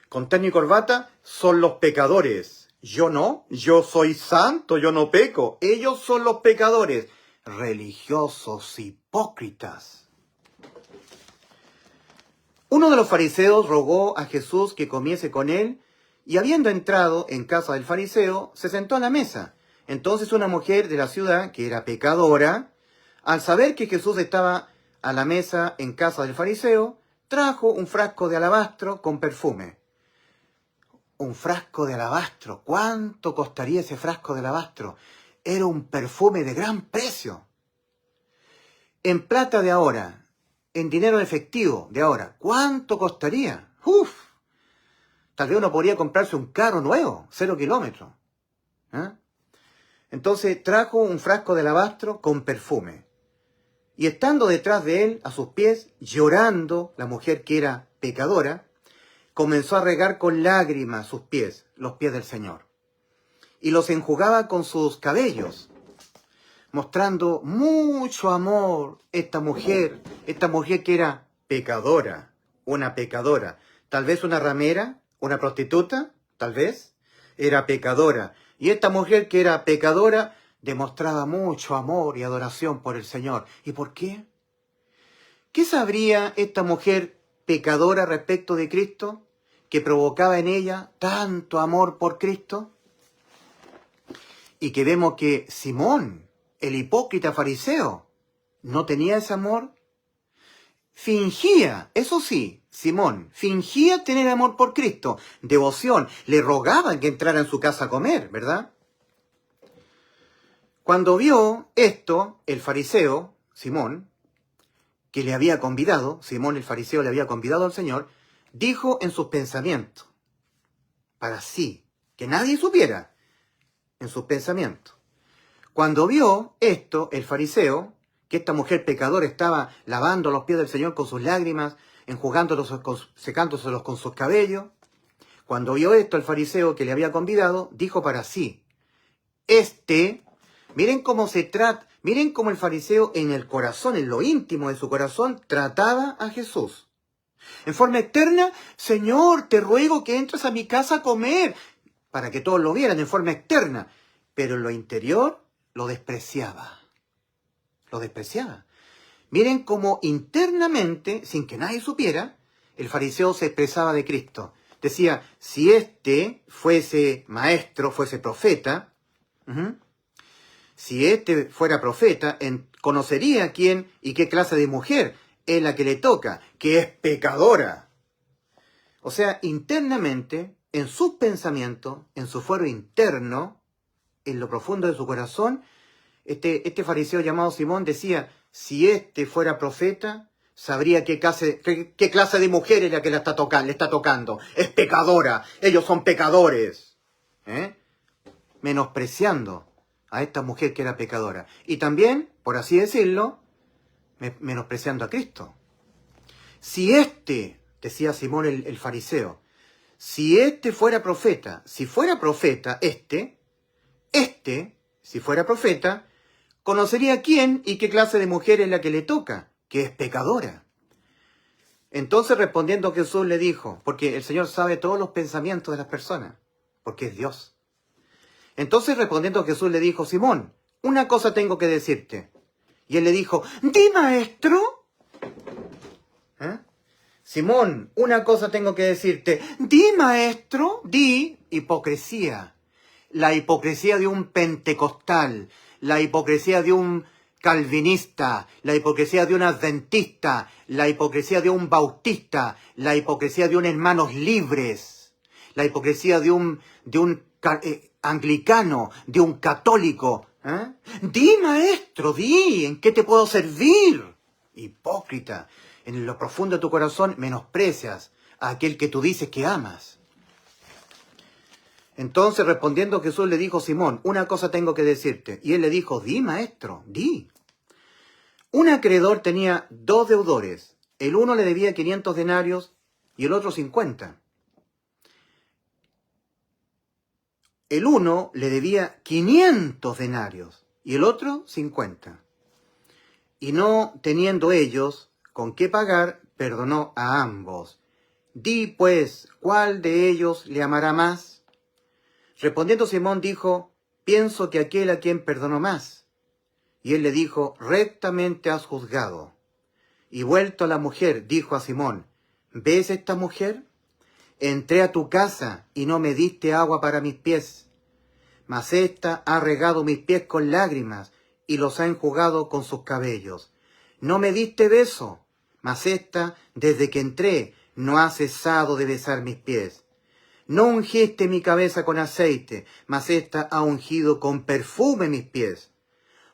con terno y corbata, son los pecadores. Yo no, yo soy santo, yo no peco. Ellos son los pecadores, religiosos, hipócritas. Uno de los fariseos rogó a Jesús que comiese con él, y habiendo entrado en casa del fariseo, se sentó a la mesa. Entonces una mujer de la ciudad, que era pecadora, al saber que Jesús estaba a la mesa en casa del fariseo, trajo un frasco de alabastro con perfume. Un frasco de alabastro. ¿Cuánto costaría ese frasco de alabastro? Era un perfume de gran precio. En plata de ahora, en dinero en efectivo de ahora, ¿cuánto costaría? ¡Uf! Tal vez uno podría comprarse un carro nuevo, 0 kilómetros. Entonces trajo un frasco de alabastro con perfume. Y estando detrás de él, a sus pies, llorando, la mujer que era pecadora, comenzó a regar con lágrimas sus pies, los pies del Señor. Y los enjugaba con sus cabellos, mostrando mucho amor esta mujer que era pecadora, una pecadora, tal vez una ramera, una prostituta, tal vez, era pecadora. Y esta mujer que era pecadora demostraba mucho amor y adoración por el Señor. ¿Y por qué? ¿Qué sabría esta mujer pecadora respecto de Cristo que provocaba en ella tanto amor por Cristo? Y que vemos que Simón, el hipócrita fariseo, no tenía ese amor. Fingía, eso sí, Simón, fingía tener amor por Cristo, devoción, le rogaban que entrara en su casa a comer, ¿verdad? Cuando vio esto, el fariseo, Simón, que le había convidado, Simón el fariseo le había convidado al Señor, dijo en sus pensamientos, para sí, que nadie supiera, en sus pensamientos. Cuando vio esto, el fariseo, que esta mujer pecadora estaba lavando los pies del Señor con sus lágrimas, secándoselos con sus cabellos, cuando vio esto, el fariseo que le había convidado, dijo para sí, miren cómo miren cómo el fariseo en el corazón, en lo íntimo de su corazón, trataba a Jesús. En forma externa, Señor, te ruego que entres a mi casa a comer, para que todos lo vieran en forma externa, pero en lo interior lo despreciaba. Lo despreciaba. Miren cómo internamente, sin que nadie supiera, el fariseo se expresaba de Cristo. Decía, si fuese maestro, fuese profeta, si fuera profeta, conocería quién y qué clase de mujer es la que le toca, que es pecadora. O sea, internamente, en sus pensamientos, en su fuero interno, en lo profundo de su corazón, este fariseo llamado Simón decía, si fuera profeta, sabría qué clase de mujer es la que le está tocando. Es pecadora, ellos son pecadores. Menospreciando a esta mujer que era pecadora. Y también, por así decirlo, menospreciando a Cristo. Si decía Simón el fariseo, si fuera profeta, si fuera profeta, si fuera profeta, conocería quién y qué clase de mujer es la que le toca, que es pecadora. Entonces respondiendo Jesús le dijo, porque el Señor sabe todos los pensamientos de las personas, porque es Dios. Entonces respondiendo Jesús le dijo, Simón, una cosa tengo que decirte. Y él le dijo, di maestro. Simón, una cosa tengo que decirte. Di maestro, di hipocresía. La hipocresía de un pentecostal, la hipocresía de un calvinista, la hipocresía de un adventista, la hipocresía de un bautista, la hipocresía de un hermanos libres, la hipocresía de un anglicano, de un católico. Di, maestro, di, ¿en qué te puedo servir? Hipócrita, en lo profundo de tu corazón menosprecias a aquel que tú dices que amas. Entonces respondiendo Jesús le dijo, Simón, una cosa tengo que decirte. Y él le dijo, di maestro, di. Un acreedor tenía 2 deudores. El uno le debía 500 denarios y el otro 50. El uno le debía 500 denarios y el otro 50. Y no teniendo ellos con qué pagar, perdonó a ambos. Di pues, ¿cuál de ellos le amará más? Respondiendo Simón dijo, pienso que aquel a quien perdonó más. Y él le dijo, rectamente has juzgado. Y vuelto a la mujer, dijo a Simón, ¿ves esta mujer? Entré a tu casa y no me diste agua para mis pies, mas ésta ha regado mis pies con lágrimas y los ha enjugado con sus cabellos. No me diste beso, mas ésta, desde que entré, no ha cesado de besar mis pies. No ungiste mi cabeza con aceite, mas ésta ha ungido con perfume mis pies.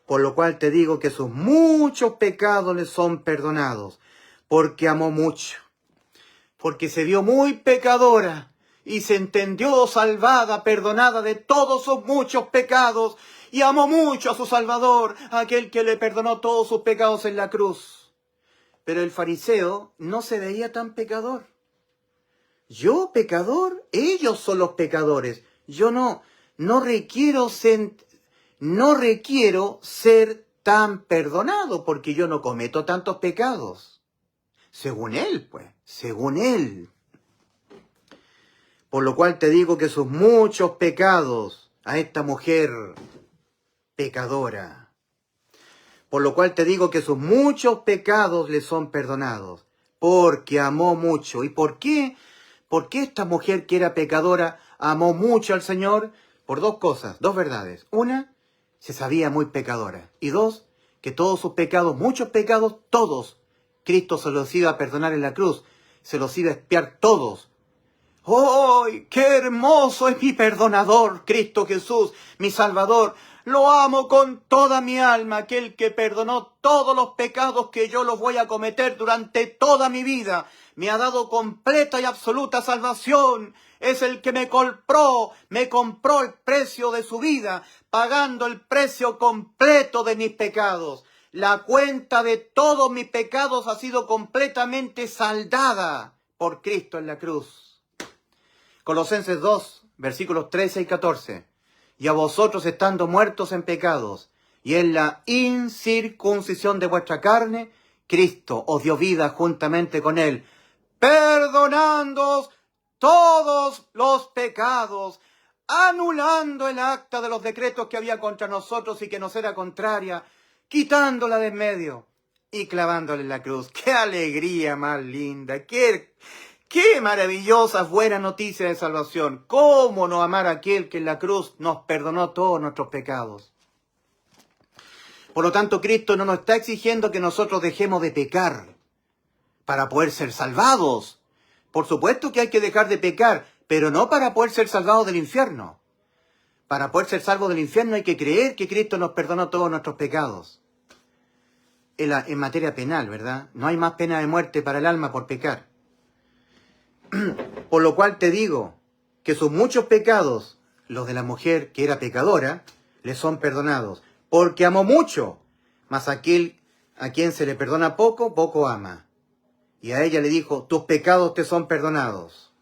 Por lo cual te digo que sus muchos pecados le son perdonados, porque amó mucho. Porque se vio muy pecadora y se entendió salvada, perdonada de todos sus muchos pecados, y amó mucho a su Salvador, aquel que le perdonó todos sus pecados en la cruz. Pero el fariseo no se veía tan pecador. ¿Yo pecador? Ellos son los pecadores. Yo no requiero ser tan perdonado porque yo no cometo tantos pecados. Según él, pues, según él. Por lo cual te digo que sus muchos pecados a esta mujer pecadora. Por lo cual te digo que sus muchos pecados le son perdonados, porque amó mucho. ¿Y por qué? ¿Por qué esta mujer que era pecadora amó mucho al Señor? Por dos cosas, dos verdades. Una, se sabía muy pecadora. Y dos, que todos sus pecados, muchos pecados, todos, Cristo se los iba a perdonar en la cruz, se los iba a expiar todos. ¡Ay, qué hermoso es mi perdonador, Cristo Jesús, mi Salvador! Lo amo con toda mi alma, aquel que perdonó todos los pecados que yo los voy a cometer durante toda mi vida. Me ha dado completa y absoluta salvación. Es el que me compró el precio de su vida, pagando el precio completo de mis pecados. La cuenta de todos mis pecados ha sido completamente saldada por Cristo en la cruz. Colosenses 2, versículos 13 y 14. Y a vosotros estando muertos en pecados, y en la incircuncisión de vuestra carne, Cristo os dio vida juntamente con él, perdonándoos todos los pecados, anulando el acta de los decretos que había contra nosotros y que nos era contraria, quitándola de en medio y clavándola en la cruz. ¡Qué alegría más linda! ¡Qué maravillosas buenas noticias de salvación! ¿Cómo no amar a aquel que en la cruz nos perdonó todos nuestros pecados? Por lo tanto, Cristo no nos está exigiendo que nosotros dejemos de pecar para poder ser salvados. Por supuesto que hay que dejar de pecar, pero no para poder ser salvados del infierno. Para poder ser salvos del infierno hay que creer que Cristo nos perdonó todos nuestros pecados. En materia penal, ¿verdad? No hay más pena de muerte para el alma por pecar. Por lo cual te digo que sus muchos pecados, los de la mujer que era pecadora, le son perdonados, porque amó mucho, mas aquel a quien se le perdona poco, poco ama. Y a ella le dijo, tus pecados te son perdonados.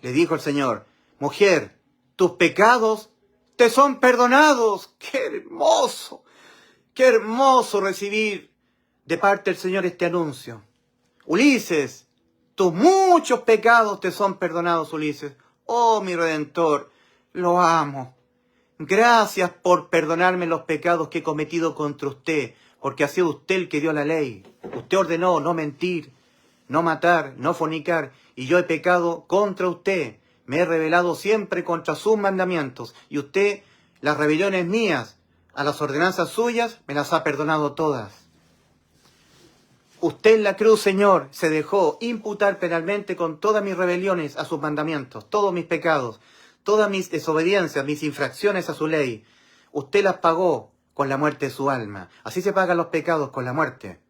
Le dijo el Señor, mujer, tus pecados te son perdonados. ¡Qué hermoso recibir de parte del Señor este anuncio! Ulises, tus muchos pecados te son perdonados, Ulises. Oh, mi Redentor, lo amo. Gracias por perdonarme los pecados que he cometido contra usted, porque ha sido usted el que dio la ley. Usted ordenó no mentir, no matar, no fornicar, y yo he pecado contra usted. Me he rebelado siempre contra sus mandamientos, y usted, las rebeliones mías, a las ordenanzas suyas, me las ha perdonado todas. Usted en la cruz, Señor, se dejó imputar penalmente con todas mis rebeliones a sus mandamientos, todos mis pecados, todas mis desobediencias, mis infracciones a su ley. Usted las pagó con la muerte de su alma. Así se pagan los pecados, con la muerte.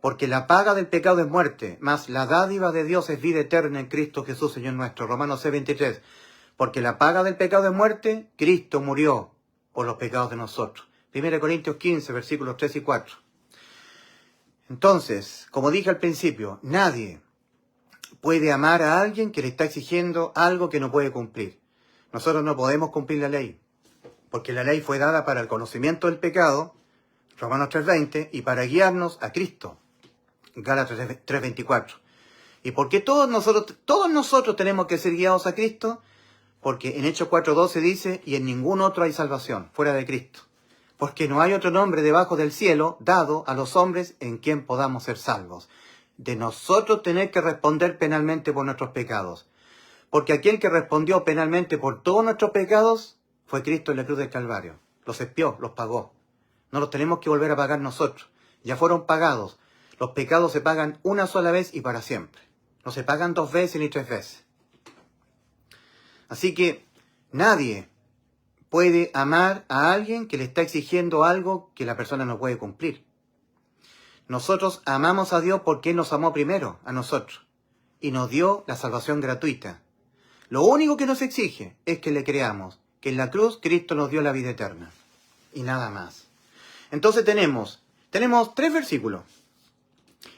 Porque la paga del pecado es muerte, mas la dádiva de Dios es vida eterna en Cristo Jesús, Señor nuestro. Romanos 6:23. Porque la paga del pecado es muerte, Cristo murió por los pecados de nosotros. 1 Corintios 15, versículos 3 y 4. Entonces, como dije al principio, nadie puede amar a alguien que le está exigiendo algo que no puede cumplir. Nosotros no podemos cumplir la ley, porque la ley fue dada para el conocimiento del pecado, Romanos 3:20, y para guiarnos a Cristo, Gálatas 3:24. ¿Y por qué todos nosotros tenemos que ser guiados a Cristo? Porque en Hechos 4:12 dice, y en ningún otro hay salvación, fuera de Cristo. Porque no hay otro nombre debajo del cielo dado a los hombres en quien podamos ser salvos. De nosotros tener que responder penalmente por nuestros pecados. Porque aquel que respondió penalmente por todos nuestros pecados fue Cristo en la cruz del Calvario. Los expió, los pagó. No los tenemos que volver a pagar nosotros. Ya fueron pagados. Los pecados se pagan una sola vez y para siempre. No se pagan 2 veces ni 3 veces. Así que nadie puede amar a alguien que le está exigiendo algo que la persona no puede cumplir. Nosotros amamos a Dios porque Él nos amó primero, a nosotros, y nos dio la salvación gratuita. Lo único que nos exige es que le creamos, que en la cruz Cristo nos dio la vida eterna, y nada más. Entonces tenemos 3 versículos.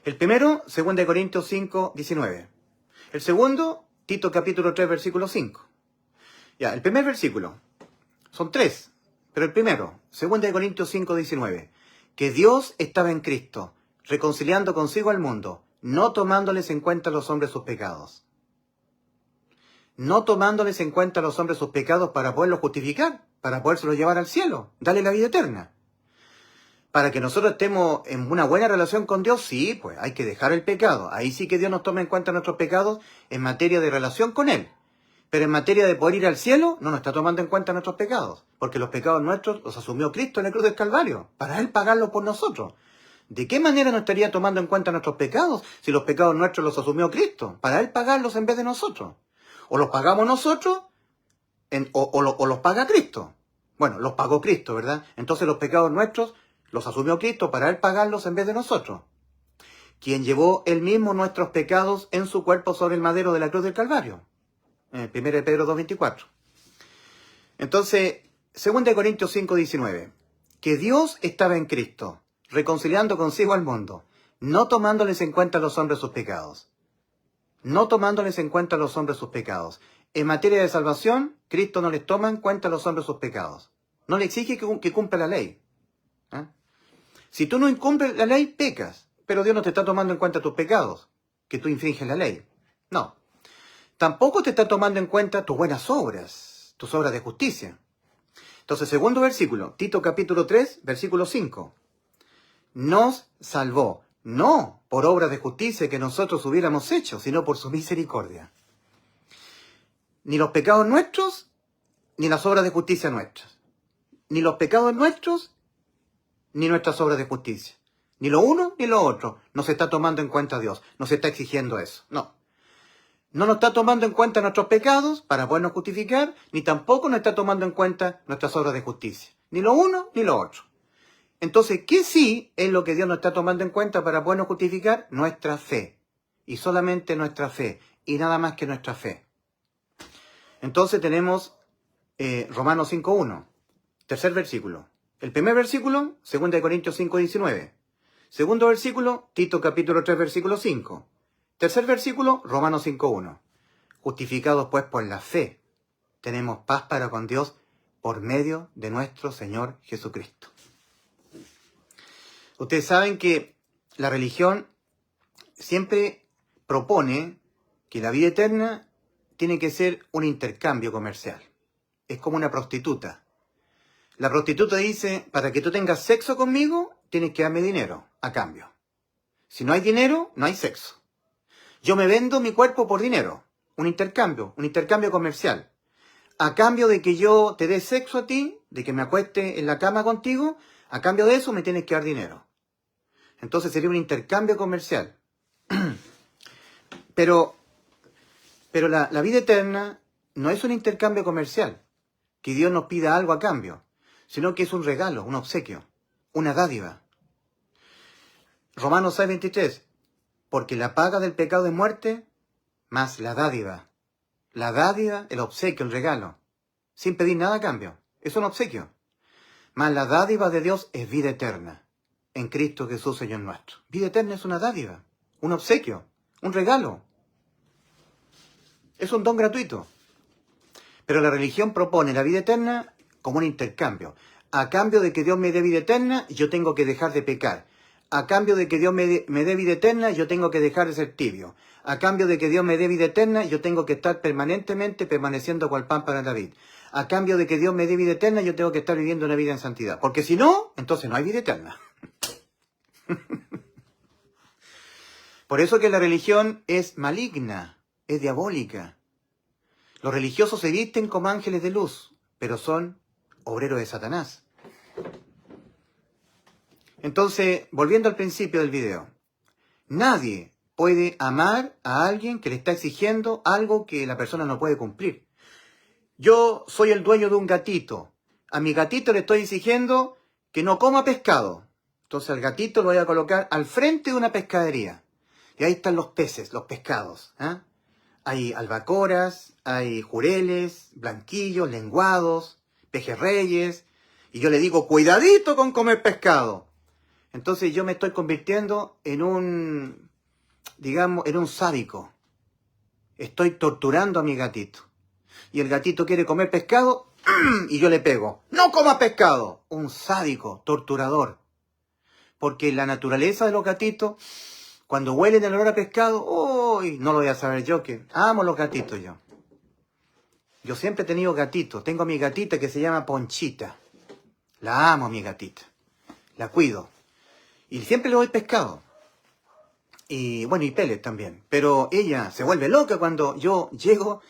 El primero, 2 Corintios 5:19. El segundo, Tito capítulo 3, versículo 5. Ya, el primer versículo. Son 3, pero el primero, 2 Corintios 5:19, que Dios estaba en Cristo, reconciliando consigo al mundo, no tomándoles en cuenta a los hombres sus pecados. No tomándoles en cuenta a los hombres sus pecados para poderlos justificar, para podérselos llevar al cielo, darle la vida eterna. Para que nosotros estemos en una buena relación con Dios, sí, pues hay que dejar el pecado. Ahí sí que Dios nos toma en cuenta nuestros pecados en materia de relación con Él. Pero en materia de poder ir al cielo, no nos está tomando en cuenta nuestros pecados. Porque los pecados nuestros los asumió Cristo en la cruz del Calvario, para Él pagarlos por nosotros. ¿De qué manera no estaría tomando en cuenta nuestros pecados si los pecados nuestros los asumió Cristo, para Él pagarlos en vez de nosotros? O los pagamos nosotros, o los paga Cristo. Bueno, los pagó Cristo, ¿verdad? Entonces los pecados nuestros los asumió Cristo para Él pagarlos en vez de nosotros. Quien llevó Él mismo nuestros pecados en su cuerpo sobre el madero de la cruz del Calvario. 1 Pedro 2:24. Entonces, 2 Corintios 5:19. Que Dios estaba en Cristo, reconciliando consigo al mundo, no tomándoles en cuenta a los hombres sus pecados. No tomándoles en cuenta a los hombres sus pecados. En materia de salvación, Cristo no les toma en cuenta a los hombres sus pecados. No le exige que cumpla la ley. ¿Eh? Si tú no incumples la ley, pecas. Pero Dios no te está tomando en cuenta tus pecados, que tú infringes la ley. No. Tampoco te está tomando en cuenta tus buenas obras, tus obras de justicia. Entonces, segundo versículo, Tito capítulo 3, versículo 5. Nos salvó, no por obras de justicia que nosotros hubiéramos hecho, sino por su misericordia. Ni los pecados nuestros, ni las obras de justicia nuestras. Ni los pecados nuestros, ni nuestras obras de justicia. Ni lo uno, ni lo otro. No se está tomando en cuenta Dios. No se está exigiendo eso. No. No nos está tomando en cuenta nuestros pecados para podernos justificar, ni tampoco nos está tomando en cuenta nuestras obras de justicia. Ni lo uno, ni lo otro. Entonces, ¿qué sí es lo que Dios nos está tomando en cuenta para podernos justificar? Nuestra fe. Y solamente nuestra fe. Y nada más que nuestra fe. Entonces tenemos Romanos 5:1. Tercer versículo. El primer versículo, 2 Corintios 5:19. Segundo versículo, Tito capítulo 3, versículo 5. Tercer versículo, Romanos 5:1. Justificados pues por la fe, tenemos paz para con Dios por medio de nuestro Señor Jesucristo. Ustedes saben que la religión siempre propone que la vida eterna tiene que ser un intercambio comercial. Es como una prostituta. La prostituta dice, para que tú tengas sexo conmigo, tienes que darme dinero a cambio. Si no hay dinero, no hay sexo. Yo me vendo mi cuerpo por dinero. Un intercambio comercial. A cambio de que yo te dé sexo a ti, de que me acueste en la cama contigo, a cambio de eso me tienes que dar dinero. Entonces sería un intercambio comercial. Pero la vida eterna no es un intercambio comercial, que Dios nos pida algo a cambio, sino que es un regalo, un obsequio, una dádiva. Romanos 6:23. Porque la paga del pecado es muerte, más la dádiva. La dádiva, el obsequio, el regalo. Sin pedir nada a cambio. Es un obsequio. Más la dádiva de Dios es vida eterna. en Cristo Jesús, Señor nuestro. Vida eterna es una dádiva, un obsequio, un regalo. Es un don gratuito. Pero la religión propone la vida eterna como un intercambio. A cambio de que Dios me dé vida eterna, yo tengo que dejar de pecar. A cambio de que Dios me dé vida eterna, yo tengo que dejar de ser tibio. A cambio de que Dios me dé vida eterna, yo tengo que estar permaneciendo cual pan para David. A cambio de que Dios me dé vida eterna, yo tengo que estar viviendo una vida en santidad. Porque si no, entonces no hay vida eterna. Por eso que la religión es maligna, es diabólica. Los religiosos se visten como ángeles de luz, pero son obreros de Satanás. Entonces, volviendo al principio del video, nadie puede amar a alguien que le está exigiendo algo que la persona no puede cumplir. Yo soy el dueño de un gatito. A mi gatito le estoy exigiendo que no coma pescado. Entonces al gatito lo voy a colocar al frente de una pescadería. Y ahí están los peces, los pescados. Hay albacoras, hay jureles, blanquillos, lenguados, pejerreyes. Y yo le digo, cuidadito con comer pescado. Entonces yo me estoy convirtiendo en un sádico. Estoy torturando a mi gatito. Y el gatito quiere comer pescado y yo le pego. ¡No coma pescado! Un sádico, torturador. Porque la naturaleza de los gatitos, cuando huelen el olor a pescado, ¡uy! No lo voy a saber yo, que amo los gatitos yo. Yo siempre he tenido gatitos. Tengo a mi gatita que se llama Ponchita. La amo a mi gatita. La cuido. Y siempre le doy pescado. Y bueno, y peles también. Pero ella se vuelve loca cuando yo llego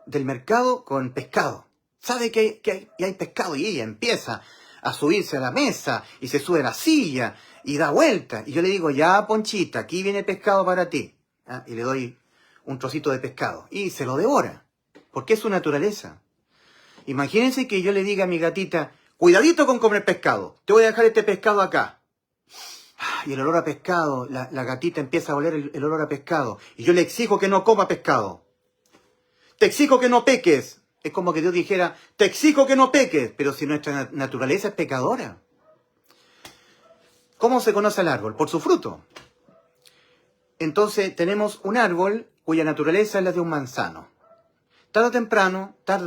del mercado con pescado. Sabe que hay pescado y ella empieza a subirse a la mesa y se sube a la silla y da vuelta. Y yo le digo, ya Ponchita, aquí viene pescado para ti. Y le doy un trocito de pescado. Y se lo devora. Porque es su naturaleza. Imagínense que yo le diga a mi gatita, cuidadito con comer pescado. Te voy a dejar este pescado acá. Y el olor a pescado, la gatita empieza a oler el olor a pescado. Y yo le exijo que no coma pescado. Te exijo que no peques. Es como que Dios dijera, te exijo que no peques. Pero si nuestra naturaleza es pecadora. ¿Cómo se conoce el árbol? Por su fruto. Entonces tenemos un árbol cuya naturaleza es la de un manzano. Tarde o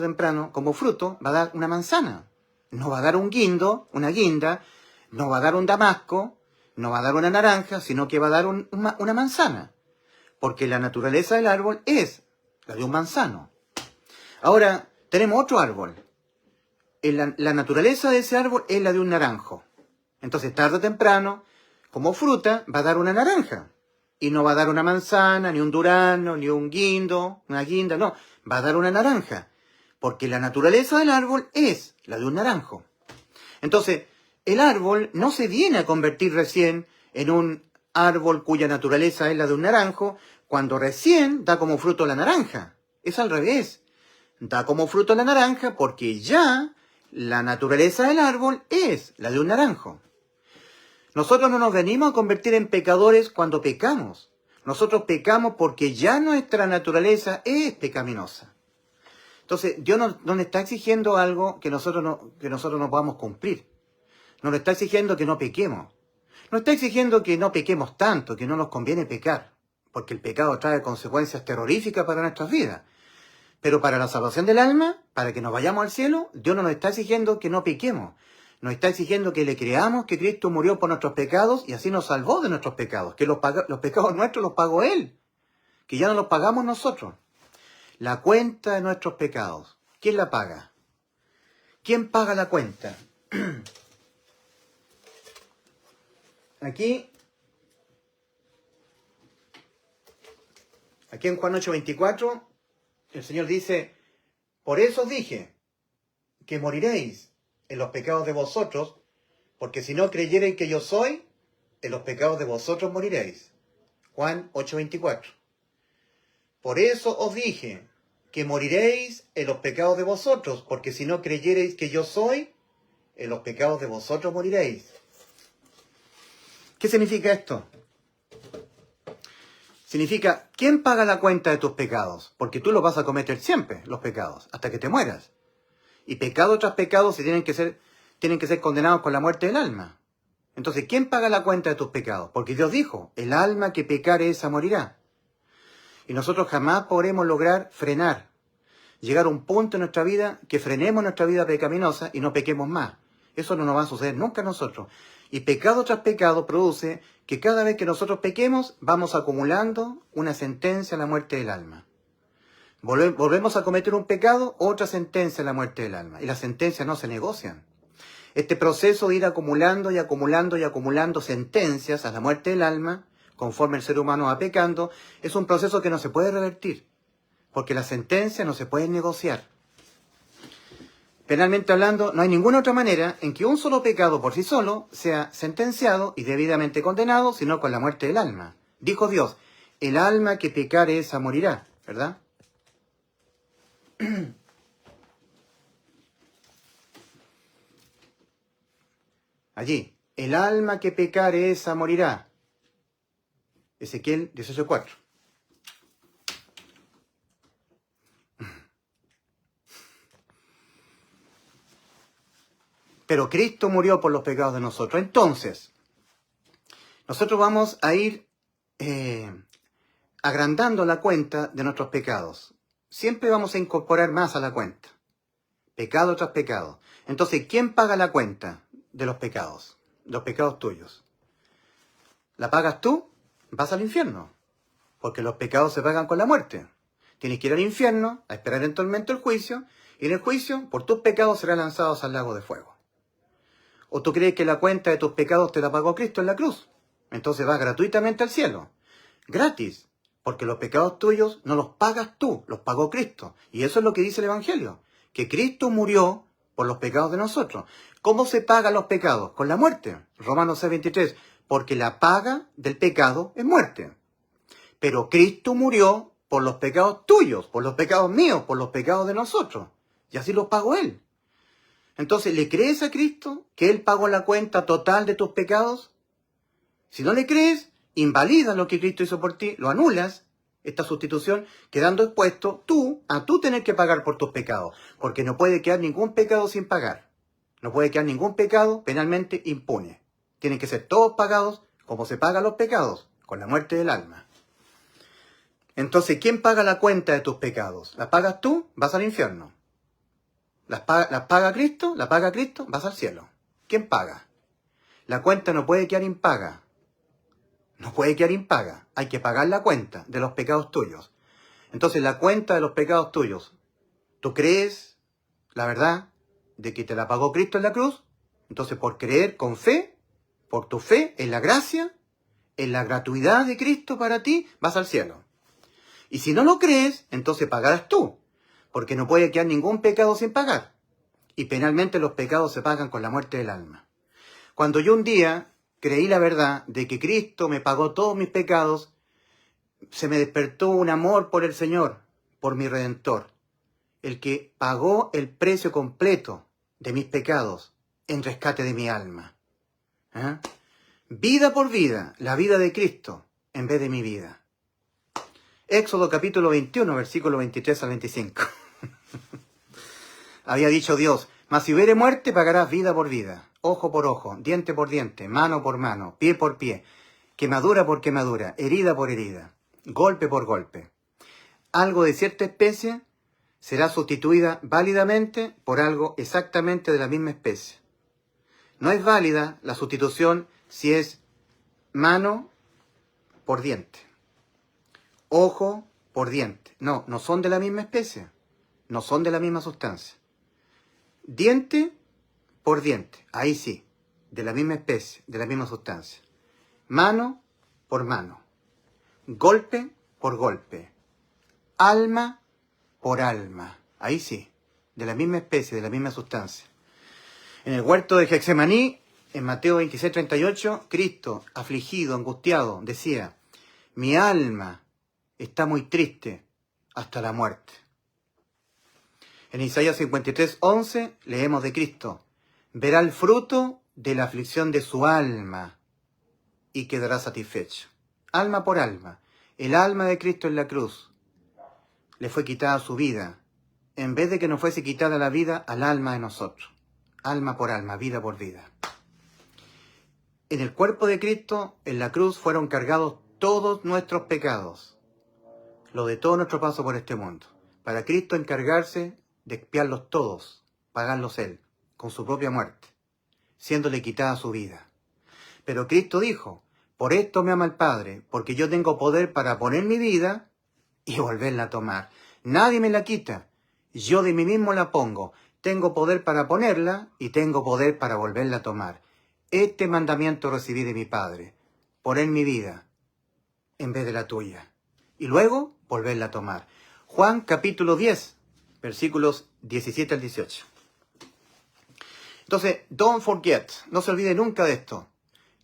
temprano, como fruto, va a dar una manzana. No va a dar un guindo, una guinda, no va a dar un damasco, no va a dar una naranja, sino que va a dar una manzana. Porque la naturaleza del árbol es la de un manzano. Ahora, tenemos otro árbol. La naturaleza de ese árbol es la de un naranjo. Entonces, tarde o temprano, como fruta, va a dar una naranja. Y no va a dar una manzana, ni un durazno, ni un guindo, una guinda, no. Va a dar una naranja. Porque la naturaleza del árbol es la de un naranjo. Entonces, el árbol no se viene a convertir recién en un árbol cuya naturaleza es la de un naranjo, cuando recién da como fruto la naranja. Es al revés. Da como fruto la naranja porque ya la naturaleza del árbol es la de un naranjo. Nosotros no nos venimos a convertir en pecadores cuando pecamos. Nosotros pecamos porque ya nuestra naturaleza es pecaminosa. Entonces, Dios nos está exigiendo algo que nosotros no podamos cumplir. Nos está exigiendo que no pequemos. Nos está exigiendo que no pequemos tanto, que no nos conviene pecar. Porque el pecado trae consecuencias terroríficas para nuestras vidas. Pero para la salvación del alma, para que nos vayamos al cielo, Dios no nos está exigiendo que no pequemos. Nos está exigiendo que le creamos que Cristo murió por nuestros pecados y así nos salvó de nuestros pecados. Que los pecados nuestros los pagó Él. Que ya no los pagamos nosotros. La cuenta de nuestros pecados. ¿Quién la paga? ¿Quién paga la cuenta? Aquí en Juan 8:24, el Señor dice, por eso os dije que moriréis en los pecados de vosotros, porque si no creyereis que yo soy, en los pecados de vosotros moriréis. Juan 8:24. Por eso os dije que moriréis en los pecados de vosotros, porque si no creyereis que yo soy, en los pecados de vosotros moriréis. ¿Qué significa esto? Significa, ¿quién paga la cuenta de tus pecados? Porque tú los vas a cometer siempre, los pecados, hasta que te mueras. Y pecado tras pecado tienen que ser condenados con la muerte del alma. Entonces, ¿quién paga la cuenta de tus pecados? Porque Dios dijo, el alma que pecare esa morirá. Y nosotros jamás podremos lograr frenar, llegar a un punto en nuestra vida que frenemos nuestra vida pecaminosa y no pequemos más. Eso no nos va a suceder nunca a nosotros. Y pecado tras pecado produce que cada vez que nosotros pequemos vamos acumulando una sentencia a la muerte del alma. Volvemos a cometer un pecado, otra sentencia a la muerte del alma. Y las sentencias no se negocian. Este proceso de ir acumulando y acumulando y acumulando sentencias a la muerte del alma, conforme el ser humano va pecando, es un proceso que no se puede revertir, porque las sentencias no se pueden negociar. Penalmente hablando, no hay ninguna otra manera en que un solo pecado por sí solo sea sentenciado y debidamente condenado, sino con la muerte del alma. Dijo Dios, el alma que pecare esa morirá, ¿verdad? Allí, el alma que pecare esa morirá. Ezequiel 18:4. Pero Cristo murió por los pecados de nosotros. Entonces, nosotros vamos a ir agrandando la cuenta de nuestros pecados. Siempre vamos a incorporar más a la cuenta. Pecado tras pecado. Entonces, ¿quién paga la cuenta de los pecados? Los pecados tuyos. ¿La pagas tú? Vas al infierno. Porque los pecados se pagan con la muerte. Tienes que ir al infierno, a esperar en tormento el juicio, y en el juicio, por tus pecados serán lanzados al lago de fuego. ¿O tú crees que la cuenta de tus pecados te la pagó Cristo en la cruz? Entonces vas gratuitamente al cielo. Gratis. Porque los pecados tuyos no los pagas tú, los pagó Cristo. Y eso es lo que dice el Evangelio. Que Cristo murió por los pecados de nosotros. ¿Cómo se pagan los pecados? Con la muerte. Romanos 6:23. Porque la paga del pecado es muerte. Pero Cristo murió por los pecados tuyos, por los pecados míos, por los pecados de nosotros. Y así los pagó Él. Entonces, ¿le crees a Cristo que Él pagó la cuenta total de tus pecados? Si no le crees, invalidas lo que Cristo hizo por ti, lo anulas, esta sustitución, quedando expuesto tú a tener que pagar por tus pecados. Porque no puede quedar ningún pecado sin pagar. No puede quedar ningún pecado penalmente impune. Tienen que ser todos pagados como se pagan los pecados, con la muerte del alma. Entonces, ¿quién paga la cuenta de tus pecados? ¿La pagas tú? Vas al infierno. ¿Las paga Cristo? ¿La paga Cristo? Vas al cielo. ¿Quién paga? La cuenta no puede quedar impaga. No puede quedar impaga. Hay que pagar la cuenta de los pecados tuyos. Entonces, la cuenta de los pecados tuyos, ¿tú crees la verdad de que te la pagó Cristo en la cruz? Entonces, por creer con fe, por tu fe en la gracia, en la gratuidad de Cristo para ti, vas al cielo. Y si no lo crees, entonces pagarás tú. Porque no puede quedar ningún pecado sin pagar. Y penalmente los pecados se pagan con la muerte del alma. Cuando yo un día creí la verdad de que Cristo me pagó todos mis pecados, se me despertó un amor por el Señor, por mi Redentor, el que pagó el precio completo de mis pecados en rescate de mi alma. ¿Eh? Vida por vida, la vida de Cristo en vez de mi vida. Éxodo capítulo 21, versículo 23 al 25. Había dicho Dios, mas si hubiere muerte pagarás vida por vida, ojo por ojo, diente por diente, mano por mano, pie por pie, quemadura por quemadura, herida por herida, golpe por golpe. Algo de cierta especie será sustituida válidamente por algo exactamente de la misma especie. No es válida la sustitución si es mano por diente, ojo por diente. No, no son de la misma especie, no son de la misma sustancia. Diente por diente, ahí sí, de la misma especie, de la misma sustancia. Mano por mano, golpe por golpe, alma por alma, ahí sí, de la misma especie, de la misma sustancia. En el huerto de Getsemaní, en Mateo 26:38, Cristo, afligido, angustiado, decía, mi alma está muy triste hasta la muerte. En Isaías 53:11 leemos de Cristo, verá el fruto de la aflicción de su alma y quedará satisfecho. Alma por alma, el alma de Cristo en la cruz le fue quitada su vida, en vez de que nos fuese quitada la vida al alma de nosotros. Alma por alma, vida por vida. en el cuerpo de Cristo, en la cruz, fueron cargados todos nuestros pecados, lo de todo nuestro paso por este mundo, para Cristo encargarse de expiarlos todos, pagarlos Él, con su propia muerte, siéndole quitada su vida. Pero Cristo dijo, por esto me ama el Padre, porque yo tengo poder para poner mi vida y volverla a tomar. Nadie me la quita, yo de mí mismo la pongo. Tengo poder para ponerla y tengo poder para volverla a tomar. Este mandamiento recibí de mi Padre, poner mi vida en vez de la tuya. Y luego volverla a tomar. Juan capítulo 10, versículos 17 al 18. Entonces, don't forget, no se olvide nunca de esto.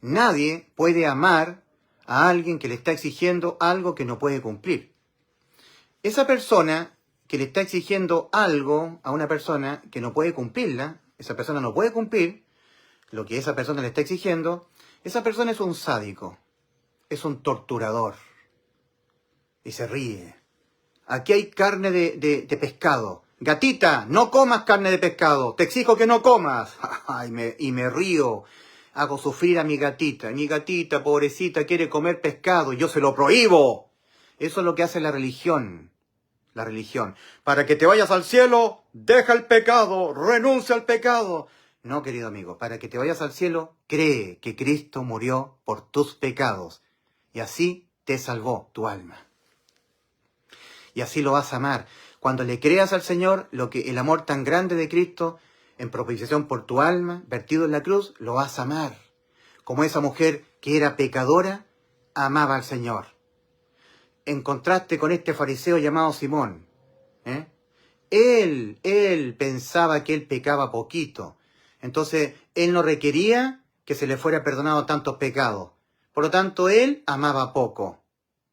Nadie puede amar a alguien que le está exigiendo algo que no puede cumplir. Esa persona que le está exigiendo algo a una persona que no puede cumplirla, esa persona no puede cumplir lo que esa persona le está exigiendo, esa persona es un sádico, es un torturador. Y se ríe. Aquí hay carne de pescado. Gatita, no comas carne de pescado, te exijo que no comas. Y me río. Hago sufrir a mi gatita. Mi gatita, pobrecita, quiere comer pescado y yo se lo prohíbo. Eso es lo que hace la religión. La religión. Para que te vayas al cielo, deja el pecado, renuncia al pecado. No, querido amigo, para que te vayas al cielo, cree que Cristo murió por tus pecados. Y así te salvó tu alma. Y así lo vas a amar. Cuando le creas al Señor, el amor tan grande de Cristo, en propiciación por tu alma, vertido en la cruz, lo vas a amar. Como esa mujer que era pecadora, amaba al Señor. En contraste con este fariseo llamado Simón. Él pensaba que él pecaba poquito. Entonces, él no requería que se le fuera perdonado tantos pecados. Por lo tanto, él amaba poco.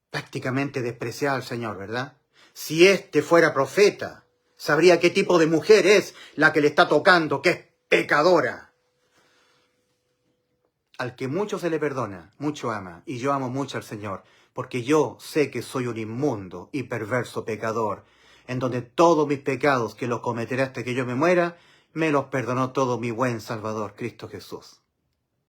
Prácticamente despreciaba al Señor, ¿verdad? Si este fuera profeta, sabría qué tipo de mujer es la que le está tocando, que es pecadora. Al que mucho se le perdona, mucho ama, y yo amo mucho al Señor, porque yo sé que soy un inmundo y perverso pecador, en donde todos mis pecados que los cometeré hasta que yo me muera, me los perdonó todo mi buen Salvador, Cristo Jesús.